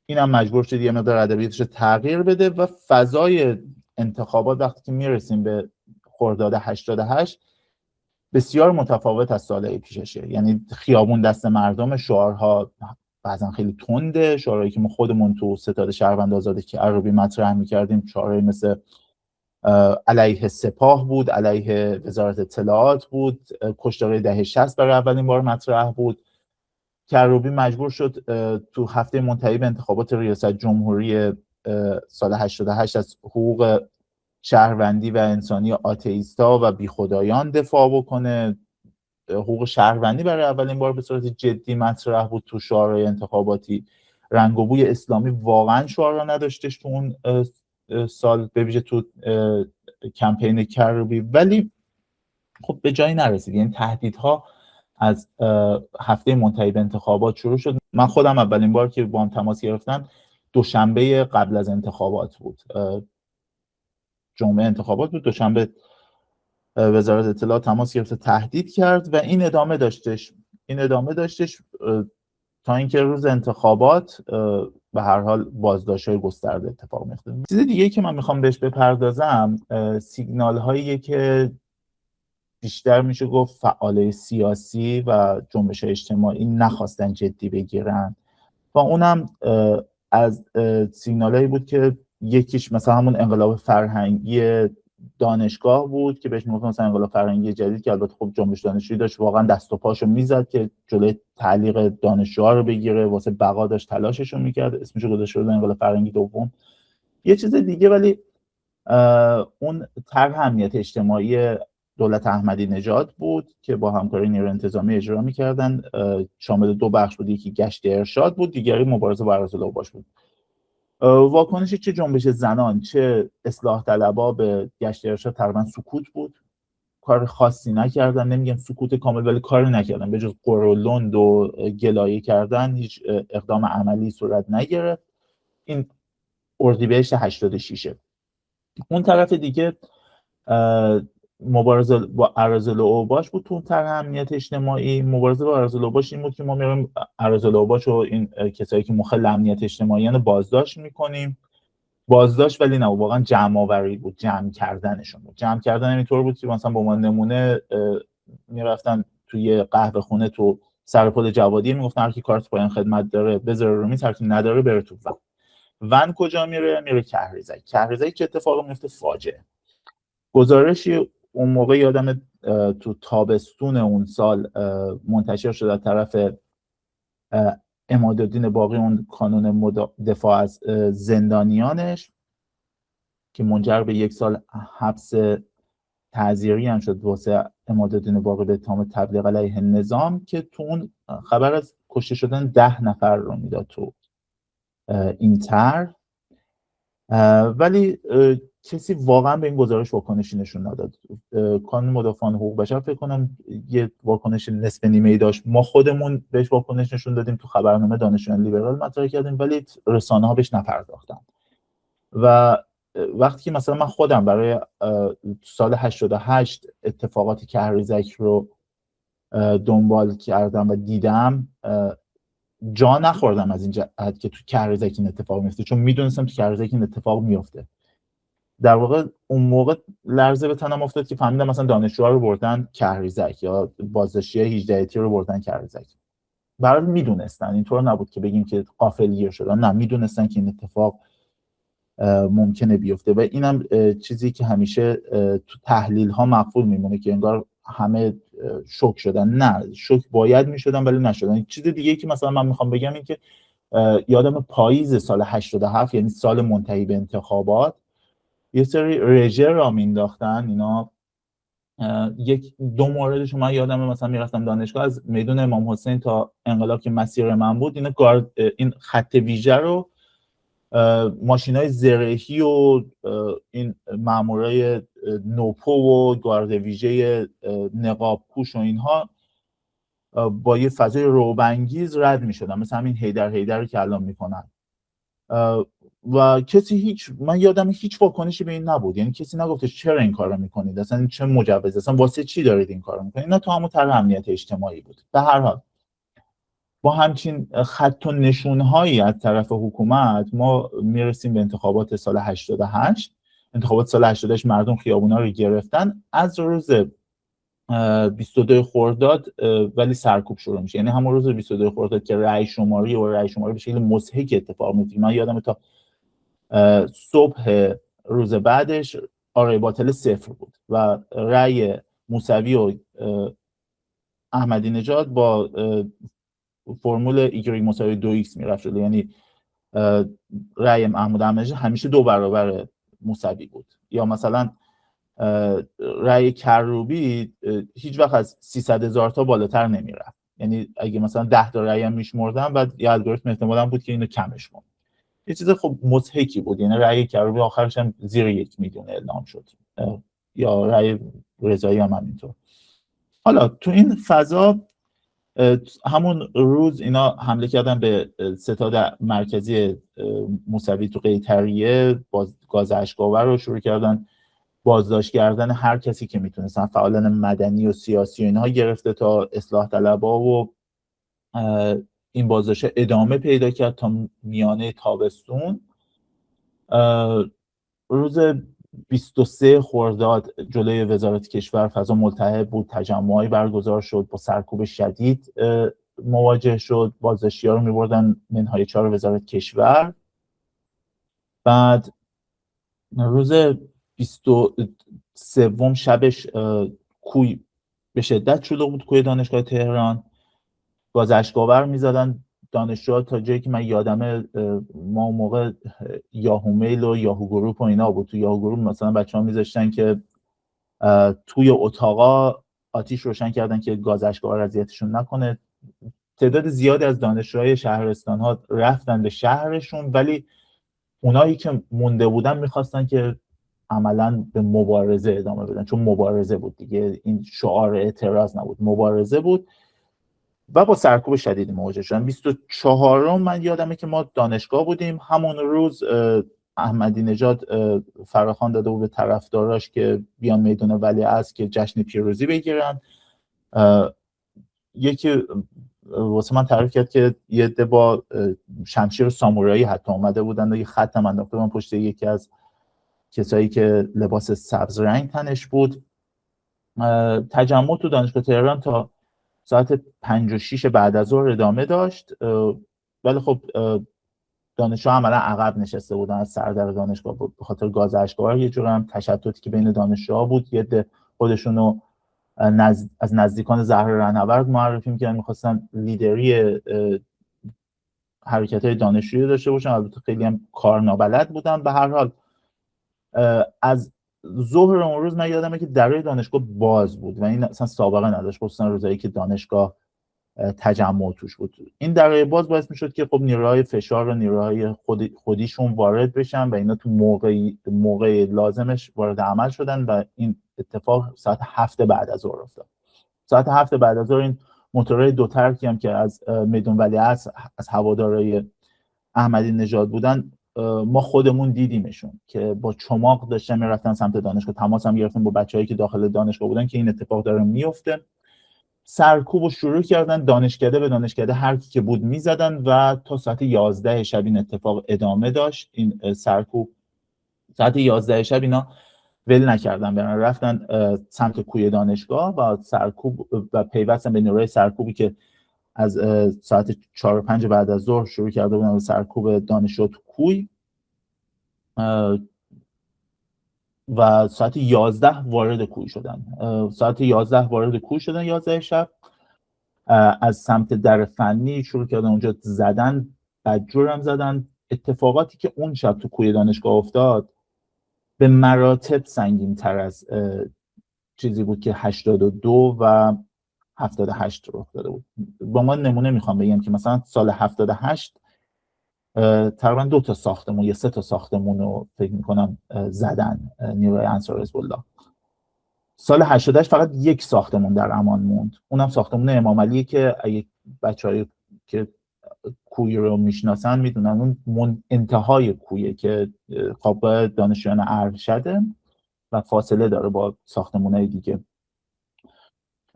Speaker 2: اینم مجبور شد یه مقدار ادبیاتش رو تغییر بده و فضای انتخابات وقتی که میرسیم به خرداد 88 بسیار متفاوت از سالهای پیششه. یعنی خیابون دست مردم، شعارها بعضا خیلی تنده، شعارهایی که ما خودمون تو ستاد شهروند آزاد کروبی مطرح میکردیم، شعارهایی مثل علیه سپاه بود، علیه وزارت اطلاعات بود، کشتارهای دهه 60 برای اولین بار مطرح بود. کروبی مجبور شد تو هفته منتهی به انتخابات ریاست جمهوری سال 88 از حقوق شهروندی و انسانی آتئیستا و بیخدایان دفاع بکنه. حقوق شهروندی برای اولین بار به صورت جدی مطرح بود تو شعارهای انتخاباتی. رنگ و بوی اسلامی واقعا شعارها نداشتش تو اون سال، به ویژه تو کمپین کروبی، ولی خب به جایی نرسید. یعنی تهدیدها از هفته منتهی به انتخابات شروع شد. من خودم اولین بار که با هم تماس گرفتن دوشنبه قبل از انتخابات بود، جمعه انتخابات بود، دوشنبه وزارت اطلاعات تماس گرفت، تهدید کرد و این ادامه داشتش تا اینکه روز انتخابات به هر حال بازداشت‌های گسترده اتفاق میفته. چیز دیگه که من میخوام بهش بپردازم سیگنال هایی که بیشتر میشه گفت فعالای سیاسی و جنبش اجتماعی نخواستن جدی بگیرن و اونم از سیگنالایی بود که یکیش مثلا همون انقلاب فرهنگی دانشگاه بود که بهش میگفتن مثلا انقلاب فرهنگی جدید، که البته خب جنبش دانشجویی داشت واقعا دست و پاشو میزد که جلوی تعلیق دانشجوها رو بگیره، واسه بقا داشت تلاشش رو میکرد، اسمش رو گذاشته بود انقلاب فرهنگی دوم. یه چیز دیگه ولی اون طرح امنیت اجتماعی دولت احمدی نژاد بود که با همکاری نیروی انتظامی اجرا میکردن، شامل 2 بخش بود، یکی گشت ارشاد بود، دیگری مبارزه با اراذل اوباش بود. واکنش چه جنبش زنان چه اصلاح طلبا به گشت ارشاد تقریبا سکوت بود، کار خاصی نکردن، نمیگم سکوت کامل ولی کاری نکردن، به جز قر و لند و گلایه کردن هیچ اقدام عملی صورت نگرفت. این اردیبهشت 86. اون طرف دیگه مبارزه با اراذل اوباش بود تو طرح امنیت اجتماعی. مبارزه با اراذل اوباش این بود که ما میریم اراذل اوباش و این کسایی که مخل امنیت اجتماعی رو بازداشت میکنیم. بازداشت ولی نه، واقعا جمع آوری بود، جمع کردنشون بود. جمع کردن اینطور بود که مثلا به عنوان نمونه میرفتن توی قهوه خونه تو سرپل جوادی، میگفتن هر کی کارت پایان خدمت داره بذاره رو میز، هر کی نداره بره تو ون. کجا میره کهریزک. چه اتفاقی میفته؟ فاجعه. گزارشی اون موقع یادم تو تابستون اون سال منتشر شد از طرف عمادالدین باقی، اون کانون دفاع از زندانیانش، که منجر به 1 سال حبس تعزیری هم شد واسه عمادالدین باقی به اتهام تبلیغ علیه نظام، که تو اون خبر از کشته شدن 10 نفر رو میداد تو این طرح. ولی کسی واقعا به این گزارش واکنشی نشون نداد. کانون مدافعان حقوق بشر فکر کنم یه واکنش نصف نیمه‌ای داشت، ما خودمون بهش واکنش نشون دادیم، تو خبرنامه دانشجویان لیبرال مطرح کردیم، ولی رسانه‌ها بهش نپرداختن. و وقتی که مثلا من خودم برای سال 88 اتفاقات کهریزک رو دنبال کردم و دیدم، جا نخوردم از این جهت که تو کهریزک این اتفاق میفته، چون میدونستم تو کهریزک این اتفاق میفته. در واقع اون موقع لرزه به تنم افتاد که فهمیدم مثلا دانشجوها رو بردن کهریزک یا بازداشتی 18 رو بردن کهریزک. برای میدونستن، اینطور نبود که بگیم که غافلگیر شدن، نه، میدونستن که این اتفاق ممکنه بیفته. و اینم چیزی که همیشه تو تحلیل ها مقبول میمونه که انگار همه شوک شدن. نه، شوک باید میشدن ولی نشدن. چیز دیگه که مثلا من میخوام بگم این که یادم پاییز سال 87، یعنی سال منتهی به انتخابات، یه سری رژه را مینداختن اینا. 1-2 موردش من یادمه، مثلا میرفتم دانشگاه، از میدون امام حسین تا انقلاب که مسیر من بود، این خط ویژه رو ماشینای زرهی و این مامورای نوپو و گارد ویژه نقاب پوش و اینها با یه فضای رعب‌انگیز رد می‌شدن، مثلا همین حیدر که الان میکنن. و کسی من یادم هیچ واکنشی به این نبود، یعنی کسی نگفتش چرا این کارو میکنید، اصلا چه مجوز، اصلا واسه چی دارید این کارو میکنید. اینا تو همون طرح امنیت اجتماعی بود. به هر حال با همچین خط و نشونهایی از طرف حکومت ما میرسیم به انتخابات سال 88. انتخابات سال 88 مردم خیابونا رو گرفتن. از روز 22 خرداد ولی سرکوب شروع میشه، یعنی همون روز 22 خرداد که رأی شماری به شکل مضحک اتفاق میفته. من یادم تا صبح روز بعدش آرای باطل 0 بود و رأی موسوی و احمدی نژاد با فرمول ایگری مساوی 2x میرفت جلو، یعنی رأی محمود احمدی نژاد همیشه 2 برابر موسوی بود. یا مثلا رأی کروبی هیچ وقت از 300,000 تا بالاتر نمیرفت، یعنی اگه مثلا 10 تا رأی هم میشمردن بعد یه الگوریتم احتمالاً بود که اینو کمش کنه. یه چیز خب مضحکی بود، یعنی رأی کروبی آخرش هم زیر 1 میلیون اعلام شد، یا رأی رضایی هم همینطور. حالا تو این فضا همون روز اینا حمله کردن به ستاد مرکزی موسوی تو قیطریه، گاز اشک‌آور رو شروع کردن بازداشت کردن هر کسی که میتونستن، فعالان مدنی و سیاسی و اینها، گرفته تا اصلاح طلبا و این بازداشت ادامه پیدا کرد تا میانه تابستون. روز 23 خرداد جلوی وزارت کشور فضا ملتهب بود، تجمعی برگزار شد، با سرکوب شدید مواجه شد، بازداشتی‌ها رو می‌بردن منهای 4 وزارت کشور. بعد روز 23 شبش کوی به شدت شلوغ بود، کوی دانشگاه تهران. گاز اشک‌آور می‌زدن دانشجوها تا جایی که من یادمه. ما اون موقع یاهو میل و یاهو گروپ و اینا بود. تو یاهو گروپ مثلا بچه‌ها می‌ذاشتن که توی اتاقا آتیش روشن کردن که گاز اشک‌آور اذیتشون نکنه. تعداد زیادی از دانشجوهای شهرستان‌ها رفتن به شهرشون، ولی اونایی که مونده بودن می‌خواستن که عملاً به مبارزه ادامه بدن، چون مبارزه بود دیگه، این شعار اعتراض نبود، مبارزه بود و با سرکوب شدید مواجه شدن. 24 من یادمه که ما دانشگاه بودیم. همون روز احمدی نژاد فراخوان داده بود به طرفداراش که بیان میدان ولیعصر که جشن پیروزی بگیرن. یکی واسه من تعریف کرد که یه عده با شمشیر سامورایی حتی اومده بودن و یه خط هم انداخته بودن پشت یکی از کسایی که لباس سبز رنگ تنش بود. تجمع تو دانشگاه تهران تا ساعت 5 و 6 بعد از ظهر ادامه داشت، ولی خب دانشجوها عملا عقب نشسته بودن از سردر دانشگاه به خاطر گاز اشک‌آور. یه جور هم تشتتی که بین دانشجوها بود، یه عده خودشونو از نزدیکان زهر رهنورد معرفی می‌کردن، می‌خواستن لیدری حرکت‌های دانشجویی داشته باشن. البته خیلی هم کار نابلد بودن. به هر حال از ظهر اون روز من یادمه که درای دانشگاه باز بود و این اصلا سابقه نداشت، خصوصا روزایی که دانشگاه تجمع توش بود. این درای باز باعث میشد که خب نیروهای فشار و نیروهای خودیشون وارد بشن و اینا تو موقع لازمش وارد عمل شدن و این اتفاق ساعت 7 بعد از ظهر افتاد. ساعت 7 بعد از ظهر این موتورهای دو ترکی هم که از میدان ولیعصر از هوادارهای احمدی نژاد بودن، ما خودمون دیدیمشون که با چماق داشتن میرفتن سمت دانشگاه. تماس هم گرفتیم با بچه‌هایی که داخل دانشگاه بودن که این اتفاق داره میفته. سرکوب رو شروع کردن، دانشکده به دانشکده هر کی که بود میزدن و تا ساعت 11 شب این اتفاق ادامه داشت. این سرکوب ساعت 11 شب اینا ول نکردن، برن رفتن سمت کوی دانشگاه و سرکوب و پیوستن به نیروهای سرکوبی که از ساعت 4 و 5 بعد از ظهر شروع کرده بودن به سرکوب دانشجو تو کوی و ساعت 11 وارد کوی شدن. ساعت 11 وارد کوی شدن 11 شب. از سمت در فنی شروع کردن اونجا زدن، بدجور هم زدن. اتفاقاتی که اون شب تو کوی دانشگاه افتاد به مراتب سنگین تر از چیزی بود که 82 و 78 رخ داده بود. با ما نمونه میخوام بگم که مثلا سال 78 تقریبا 2 تا ساختمون یا 3 تا ساختمون رو فکر میکنم زدن نیروی انصار حزب الله. سال 88 فقط 1 ساختمون در امان موند، اونم ساختمون امام علیه که اگه بچه‌ای که کوی رو میشناسن میدونن اون انتهای کویه که خوابگاه دانشجویان ارشده و فاصله داره با ساختمون‌های دیگه.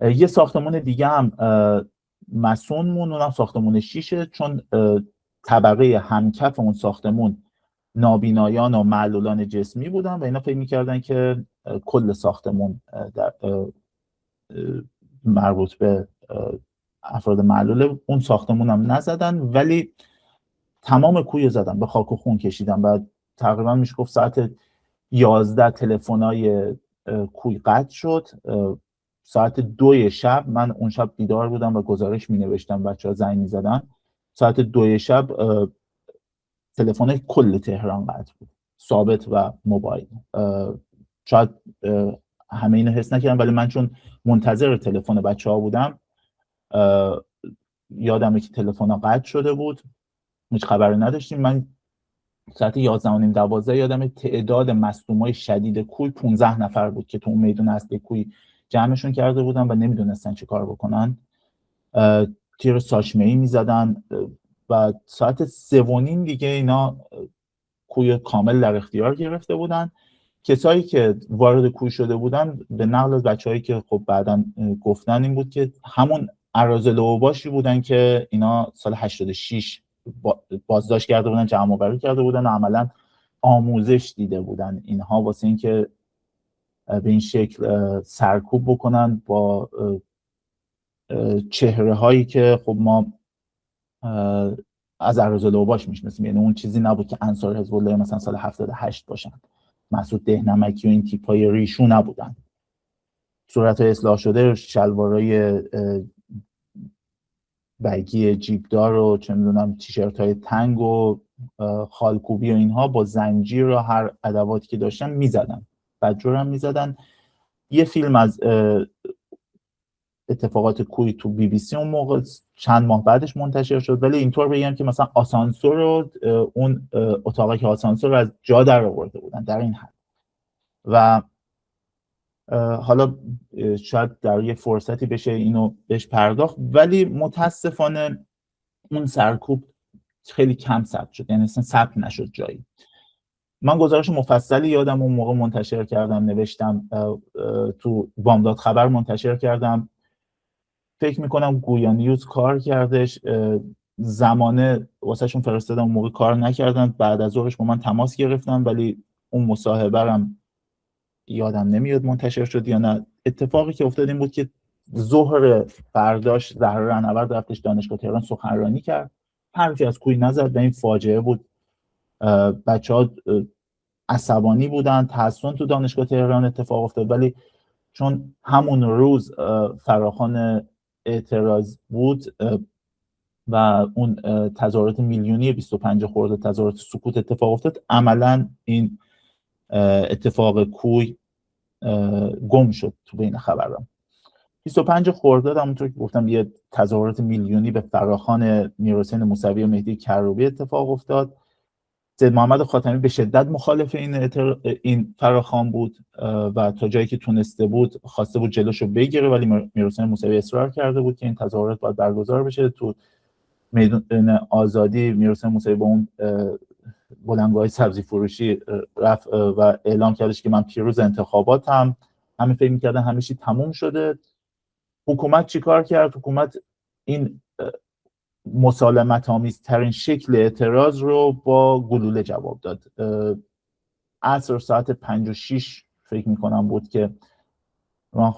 Speaker 2: یه ساختمون دیگه هم مسون مون، اونم ساختمون 6، چون طبقه همکف اون ساختمون نابینایان و معلولان جسمی بودن و اینا فکر می‌کردن که کل ساختمون در مربوط به افراد معلول. اون ساختمون هم نزدن ولی تمام کوی زدن، به خاک و خون کشیدن و تقریبا میشه گفت ساعت 11 تلفن‌های کوی قطع شد. ساعت 2 شب من اون شب بیدار بودم و گزارش می‌نوشتم، بچه‌ها زنگ می‌زدن. ساعت 2 شب تلفن‌های کل تهران قطع بود، ثابت و موبایل. شاید همه اینو حس نکردم ولی من چون منتظر تلفن بچه‌ها بودم یادمه که تلفن‌ها قطع شده بود، هیچ خبری نداشتیم. من ساعت 11:30 یادمه تعداد مصدومای شدید کوی 15 نفر بود که تو اون میدون اصلی کوی جمعشون کرده بودن و نمیدونستن چه کار بکنن. تیر ساچمه‌ای میزدن و ساعت 3:30 دیگه اینا کوی کامل در اختیار گرفته بودن. کسایی که وارد کوی شده بودن به نقل از بچه‌هایی که خب بعداً گفتن این بود که همون اراذل و اوباشی بودن که اینا سال 86 بازداشت کرده بودن، جمع‌آوری کرده بودن و عملاً آموزش دیده بودن اینها واسه اینکه به این شکل سرکوب بکنن با چهره هایی که خب ما از اراذل و اوباش میشناسیم. یعنی اون چیزی نبود که انصار حزب الله مثلا سال 78 باشن، مسعود دهنمکی و این تیپای ریشو نبودن، صورت‌های اصلاح شده، شلوارای بگی جیبدار و چه میدونم تیشرت‌های تنگ و خالکوبی و اینها با زنجیر و هر ادواتی که داشتن میزدن، بدجور هم میزدن. یه فیلم از اتفاقات کوی تو بی بی سی اون موقع چند ماه بعدش منتشر شد، ولی اینطور بگم که مثلا آسانسور رو اون اتاقی که آسانسور رو از جا در آورده بودن در این حد. و حالا شاید در یه فرصتی بشه اینو بهش پرداخت، ولی متاسفانه اون سرکوب خیلی کم ثبت شد، یعنی اصلا ثبت نشد جایی. من گزارش مفصلی یادم اون موقع منتشر کردم، نوشتم تو بامداد خبر منتشر کردم، فکر میکنم گویا نیوز کار کردش، زمانه واسه شون فرستادم، اون موقع کار نکردن، بعد از ظهرش با من تماس گرفتم ولی اون مصاحبه رم یادم نمیاد منتشر شد یا نه. اتفاقی که افتاد این بود که ظهر فرداش زهرا رهنورد رفتش دانشگاه تهران سخنرانی کرد، حرفی از کوی نزد و این فاجعه بود. بچه‌ها عصبانی بودن، تحسن تو دانشگاه تهران اتفاق افتاد، ولی چون همون روز فراخوان اعتراض بود و اون تظاهرات میلیونی 25 خرداد تظاهرات سکوت اتفاق افتاد، عملاً این اتفاق کوی گم شد تو بین خبرام. 25 خرداد همونطور که گفتم یه تظاهرات میلیونی به فراخوان میرحسین موسوی و مهدی کروبی اتفاق افتاد. سید محمد خاتمی به شدت مخالف این فراخوان بود و تا جایی که تونسته بود خواسته بود جلوشو بگیره، ولی میرحسین موسوی اصرار کرده بود که این تظاهرات باید برگزار بشه. تو میدان آزادی میرحسین موسوی با اون بلندگوهای سبزی فروشی رفت و اعلام کردش که من پیروز انتخاباتم. همه فکر می‌کردن همه چی تموم شده. حکومت چیکار کرد؟ حکومت این مسالمت آمیزترین شکل اعتراض رو با گلوله جواب داد. عصر ساعت 5 و 6 فکر میکنم بود که من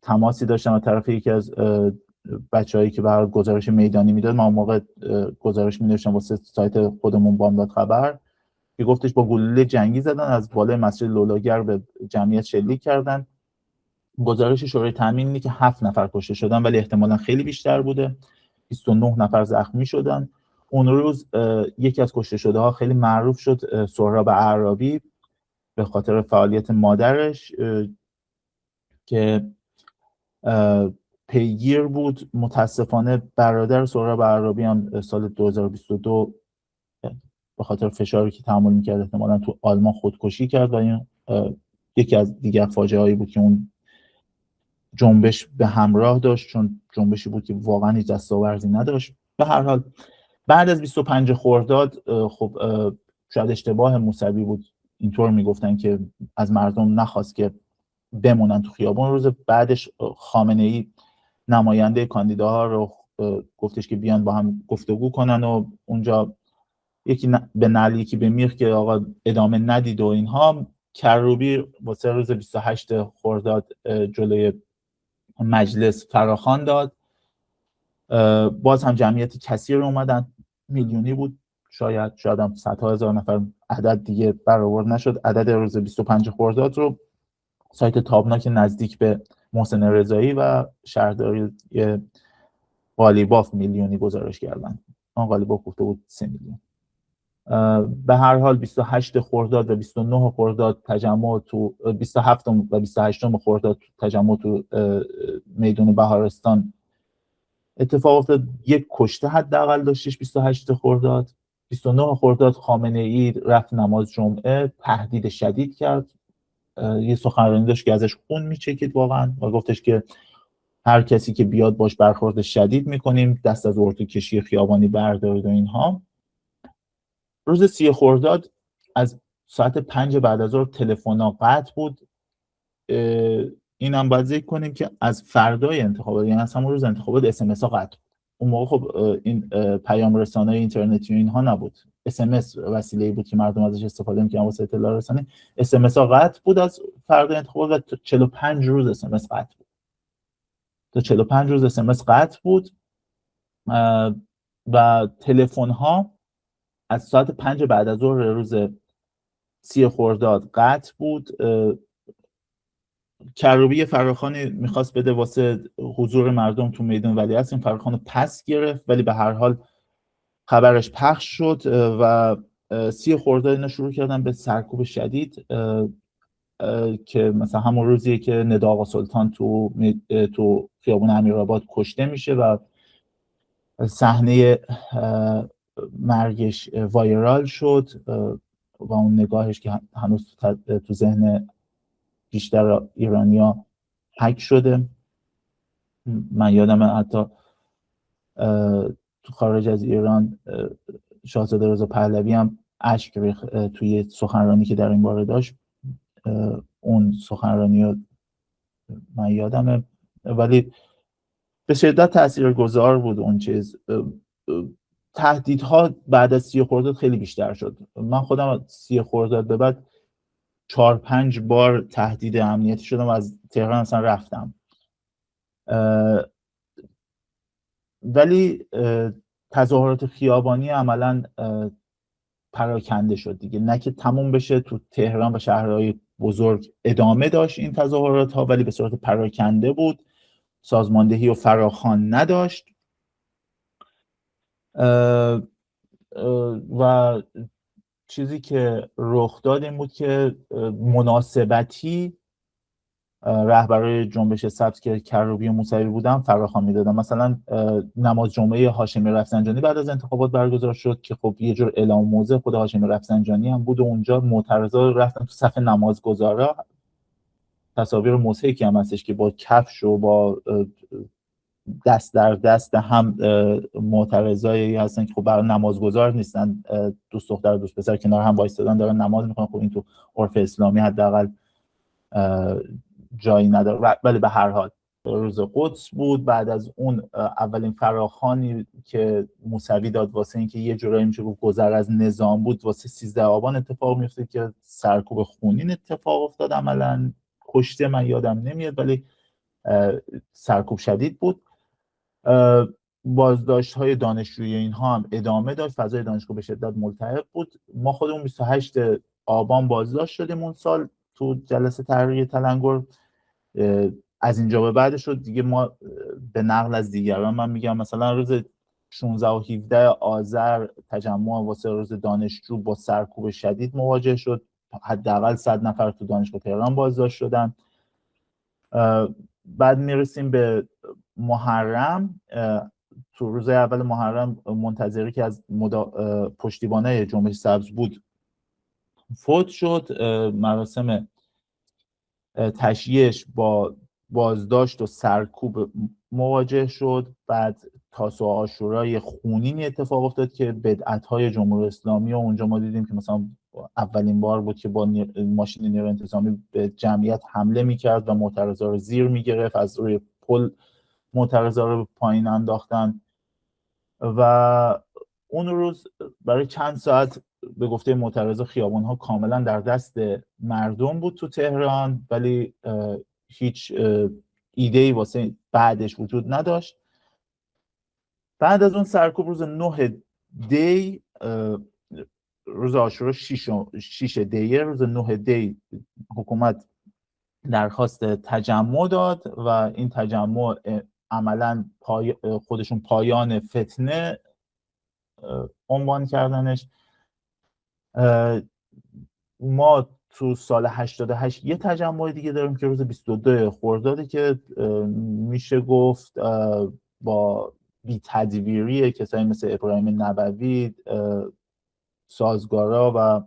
Speaker 2: تماسی داشتم از طرف یکی از بچه‌هایی که برای گزارش میدانی میداد، من اون موقع گزارش می‌نوشتم واسه سایت خودمون بامداد خبر، که گفتش با گلوله جنگی زدن، از بالای مسجد لولاگر به جمعیت شلیک کردن. گزارش شورای تامین اینه که 7 نفر کشته شدن، ولی احتمالاً خیلی بیشتر بوده. 29 نفر زخمی شدن. اون روز یکی از کشته شده ها خیلی معروف شد، سهراب اعرابی، به خاطر فعالیت مادرش که پیگیر بود. متاسفانه برادر سهراب اعرابی هم سال 2022 به خاطر فشاری که تحمل می‌کرد احتمالاً تو آلمان خودکشی کرد و این یکی از دیگر فاجعه هایی بود که اون جنبش به همراه داشت، چون جنبشی بود که واقعا هیچ دستاوردی نداشت. به هر حال بعد از 25 خرداد خب شاید اشتباه موسوی بود، اینطور میگفتن که از مردم نخواست که بمونن تو خیابان. روز بعدش خامنه‌ای نماینده کاندیداها رو گفتش که بیان با هم گفتگو کنن و اونجا یکی به نعل یکی به میخ که آقا ادامه ندید و اینها. کروبی واسه روز 28 خرداد جلوی مجلس فراخوان داد. باز هم جمعیت کثیر اومدن، میلیونی بود، شاید هم صدها هزار نفر، عدد دیگه برآورد نشد. عدد روز 25 خرداد رو سایت تابناک نزدیک به محسن رضایی و شهرداری قالیباف میلیونی گزارش کردن. آن قالیباف گفته بود 3 میلیون. به هر حال 28 خرداد و 29 خرداد تجمع تو 27 و 28 خرداد تجمع تو میدون بهارستان اتفاق افتاد. یک کشته حداقل داشتش 28 خرداد. 29 خرداد خامنه ای رفت نماز جمعه، تهدید شدید کرد، یه سخنرانی داشت که ازش خون میچکید واقعا و گفتش که هر کسی که بیاد باش برخورد شدید میکنیم، دست از ارتو کشی خیابانی بردارید و اینها. روز 30 خرداد از ساعت 5 بعد از ظهر تلفن‌ها قطع بود. اینم باید ذکر کنیم که از فردای انتخابات، یعنی از همون روز انتخابات SMS ها قطع بود. اون موقع خب این پیام رسانه اینترنتی و اینها نبود، SMS وسیله‌ای بود که مردم ازش استفاده می‌کردن واسه اطلاع رسانی. SMS ها قطع بود از فردای انتخابات و 45 روز SMS قطع بود. تا 45 روز SMS قطع بود و تلفن ها از ساعت 5 بعد از ظهر روز 30 خرداد قطع بود. کروبی فراخانی میخواست بده واسه حضور مردم تو میدان ولیعصر، این فراخان رو پس گرفت، ولی به هر حال خبرش پخش شد و 30 خرداد اینا شروع کردن به سرکوب شدید که مثلا همون روزیه که ندا آقا سلطان تو خیابون امیرآباد کشته میشه و صحنه مرگش وایرال شد و اون نگاهش که هنوز تو ذهن بیشتر ایرانیا حک شده. من یادم حتی تو خارج از ایران شاهزاده رضا پهلوی هم اشک ریخت توی سخنرانی که در این باره داشت. اون سخنرانی رو من یادمه، ولی به شدت تاثیرگذار بود اون چیز. تهدیدها بعد از 30 خرداد خیلی بیشتر شد. من خودم 30 خرداد به بعد 4-5 بار تهدید امنیتی شدم و از تهران اصلا رفتم. ولی تظاهرات خیابانی عملا پراکنده شد دیگه، نه که تموم بشه. تو تهران و شهرهای بزرگ ادامه داشت این تظاهرات ها، ولی به صورت پراکنده بود، سازماندهی و فراخوان نداشت و چیزی که رخ داد این بود که مناسبتی رهبرای جنبش سبز که کروبی و موسوی بودن فراخوان میدادن. مثلا نماز جمعه هاشمی رفسنجانی بعد از انتخابات برگزار شد که خب یه جور اعلام موضع خود هاشمی رفسنجانی هم بود و اونجا معترضا رفتن تو صف نمازگزارا. تصاویر مضحکی هم هستش که با کفش و با دست در دست هم معترضایی هستن که خب برای نمازگزار نیستن، دوست دختر و دوست پسر کنار هم وایسادن دارن نماز میخونن. خب این تو عرف اسلامی حداقل جایی نداره، ولی به هر حال روز قدس بود. بعد از اون اولین فراخوانی که موسوی داد واسه اینکه یه جورایی میشه گفت گذر از نظام بود، واسه 13 آبان اتفاق میفته که سرکوب خونین اتفاق افتاد. عملاً کشته من یادم نمیاد، ولی سرکوب شدید بود. بازداشت های دانشجویی اینها هم ادامه داشت، فضای دانشگاه به شدت ملتهب بود. ما خودمون 28 آبان بازداشت شدیم اون سال تو جلسه تحریر تلنگر. از اینجا به بعدش شد دیگه ما به نقل از دیگران من میگم مثلا روز 16 و 17 آذر تجمع واسه روز دانشجو با سرکوب شدید مواجه شد. حداقل 100 نفر تو دانشگاه تهران بازداشت شدن. بعد میرسیم به محرم. تو روز اول محرم منتظری که از پشتیبانای جنبش سبز بود فوت شد. مراسم تشییعش با بازداشت و سرکوب مواجه شد. بعد تاسوعا و عاشورای خونینی اتفاق افتاد که بدعت‌های جمهوری اسلامی و اونجا ما دیدیم که مثلا اولین بار بود که با ماشین نیروی انتظامی به جمعیت حمله میکرد و معترضا رو زیر میگرفت، از روی پل معترضا رو پایین انداختن و اون روز برای چند ساعت به گفته معترضا خیابان‌ها کاملا در دست مردم بود تو تهران، ولی هیچ ایده‌ای واسه بعدش وجود نداشت. بعد از اون سرکوب روز 9 دی، روز عاشورا 6 دی، روز 9 دی حکومت درخواست تجمع داد و این تجمع عملاً خودشون پایان فتنه عنوان کردنش. ما تو سال 88 یه تجمع دیگه داریم که روز 22 خرداده که میشه گفت با بی‌تدبیری کسایی مثل ابراهیم نبوی، سازگارا و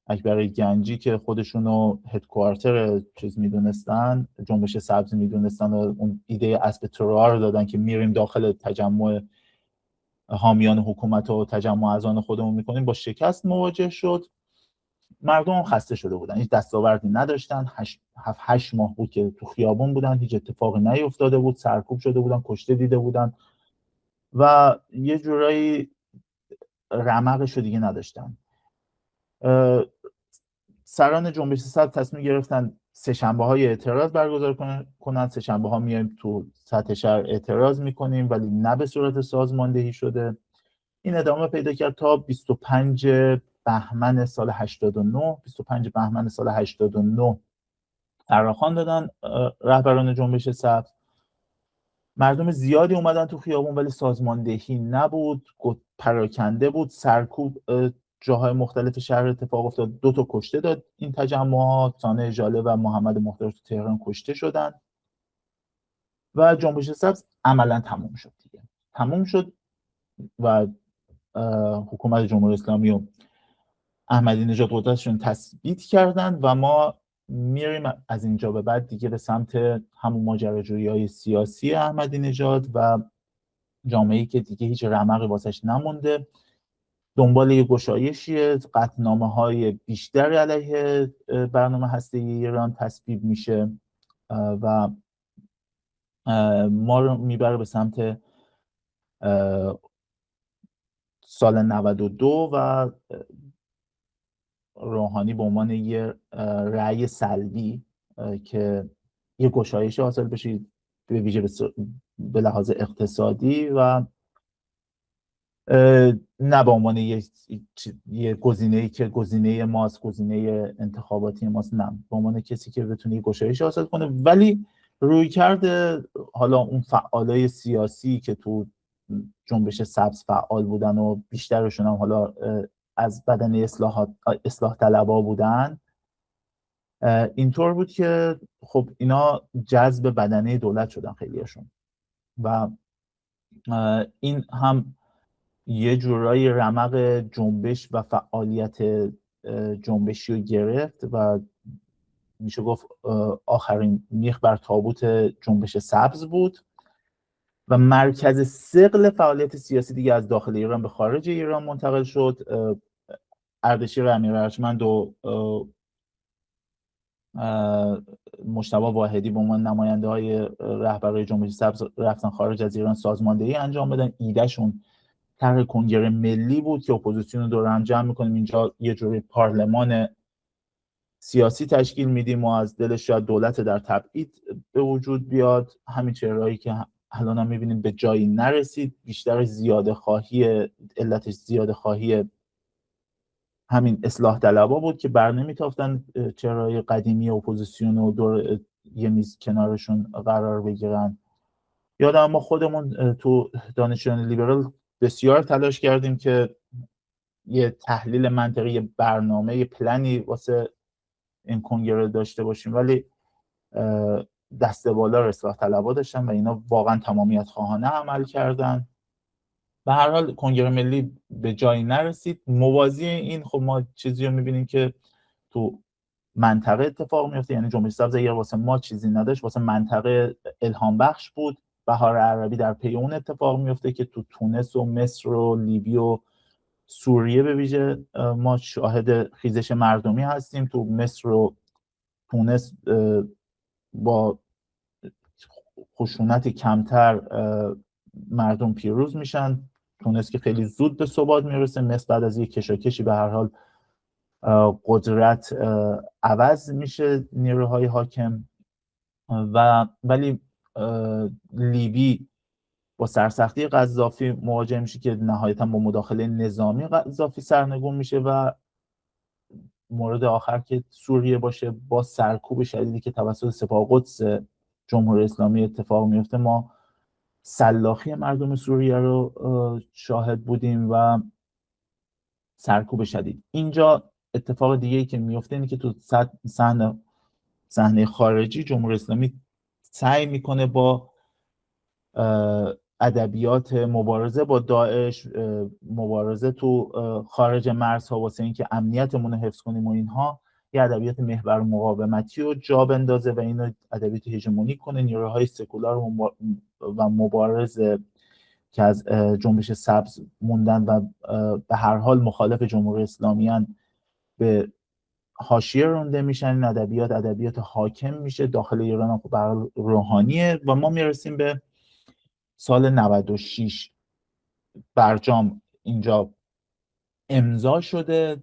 Speaker 2: اکبر گنجی که خودشونو هدکوارتر چیز میدونستن، جنبش سبز میدونستن و اون ایده اسب ترور رو دادن که میریم داخل تجمع حامیان حکومت و تجمع اذان خودمون میکنیم، با شکست مواجه شد مردم خسته شده بودن، هیچ دستاوردی نداشتن، 7-8 ماه بود که تو خیابون بودن، هیچ اتفاقی نیفتاده بود، سرکوب شده بودن، کشته دیده بودن و یه جورایی رمقش رو دیگه نداشتن. سران جنبش سبز تصمیم گرفتن سه‌شنبه‌های اعتراض برگزار کنند. سه‌شنبه‌ها میایم تو سطح شهر اعتراض میکنیم، ولی نه به صورت سازماندهی شده. این ادامه پیدا کرد تا 25 بهمن سال 89. 25 بهمن سال 89 فراخوان دادن رهبران جنبش سبز. مردم زیادی اومدن تو خیابون ولی سازماندهی نبود، پراکنده بود، سرکوب جاهای مختلف شهر اتفاق افتاد. 2 تا کشته داد این تجمعات، سانح ژاله و محمد مختار تو تهران کشته شدن و جنبش سبز عملا تموم شد دیگه. تموم شد و حکومت جمهوری اسلامی و احمدی نژاد قدرتشون تثبیت کردن و ما میریم از اینجا به بعد دیگه به سمت همون ماجراجویی‌های سیاسی احمدی نژاد و جامعه‌ای که دیگه هیچ رمقی واسش نمونده. دنبال یه گشایشیه، قطعنامه‌های بیشتری علیه برنامه هسته‌ای ایران تصویب میشه و ما رو میبره به سمت سال 92 و روحانی به عنوان یه رأی سلبی که یه گشایش حاصل بشه به ویژه به لحاظ اقتصادی و نه به عنوان یه گزینه‌ای که گزینه ماست، گزینه انتخاباتی ماست، نه به عنوان کسی که بتونه یه گشایش حاصل کنه. ولی روی کرده حالا اون فعالای سیاسی که تو جنبش سبز فعال بودن و بیشترشون هم حالا از بدنه اصلاح طلبا بودن، اینطور بود که خب اینا جذب بدنه دولت شدن خیلیشون و این هم یه جورایی رمق جنبش و فعالیت جنبشی رو گرفت و میشه گفت آخرین میخ بر تابوت جنبش سبز بود و مرکز ثقل فعالیت سیاسی دیگه از داخل ایران به خارج ایران منتقل شد. اردشیر امیرارجمند و مجتبی واحدی به عنوان نماینده های رهبرای جنبش سبز رفتن خارج از ایران سازماندهی انجام بدن. ایدهشون طرح کنگره ملی بود که اپوزیسیون رو دور هم جمع میکنیم، اینجا یه جوری پارلمان سیاسی تشکیل میدیم و از دلش شاید دولت در تبعید به وجود بیاد. همین چهرهایی که الان هم میبینیم به جایی نرسید، بیشتر زیاده خواهی، علتش زیاده خواهی همین اصلاح طلبا بود که بر نمیتافتن چهره‌های قدیمی اپوزیسیون رو دور یه میز کنارشون قرار بگیرن. یادم ما خودمون تو دانشجویان لیبرال بسیار تلاش کردیم که یه تحلیل منطقی، یه برنامه، یه پلنی واسه این کنگره داشته باشیم، ولی دست بالا اصلاح طلبا داشتن و اینا واقعا تمامیت خواهانه عمل کردن. به هر حال کنگره ملی به جایی نرسید. موازی این خب ما چیزی رو میبینیم که تو منطقه اتفاق میفته، یعنی جنبش سبز اگر واسه ما چیزی نداشت، واسه منطقه الهام بخش بود. بهار عربی در پی اون اتفاق میفته که تو تونس و مصر و لیبی و سوریه به ویژه ما شاهد خیزش مردمی هستیم. تو مصر و تونس با خشونت کمتر مردم پیروز میشن. تونس که خیلی زود به ثبات میرسه، مصر بعد از یک کشاکشی به هر حال قدرت عوض میشه نیروهای حاکم و ولی لیبی با سرسختی قذافی مواجه میشه که نهایتا با مداخله نظامی قذافی سرنگون میشه و مورد آخر که سوریه باشه با سرکوب شدیدی که توسط سپاه قدس جمهوری اسلامی اتفاق میفته ما سلاخی مردم سوریه رو شاهد بودیم و سرکوب شدید. اینجا اتفاق دیگه‌ای که میفته اینه که تو صحنه خارجی جمهوری اسلامی سعی میکنه با ادبیات مبارزه با داعش، مبارزه تو خارج مرزها واسه اینکه امنیتمون رو حفظ کنیم و اینها، یه ادبیات محور مقاومتی رو جا بندازه و اینو ادبیات هژمونی کنه. نیروهای سکولار و مبارز که از جنبش سبز موندن و به هر حال مخالف جمهوری اسلامی هستند به حاشیه رونده میشن، این ادبیات حاکم میشه داخل ایران هم خب روحانیه و ما میرسیم به سال 96 برجام اینجا امضا شده.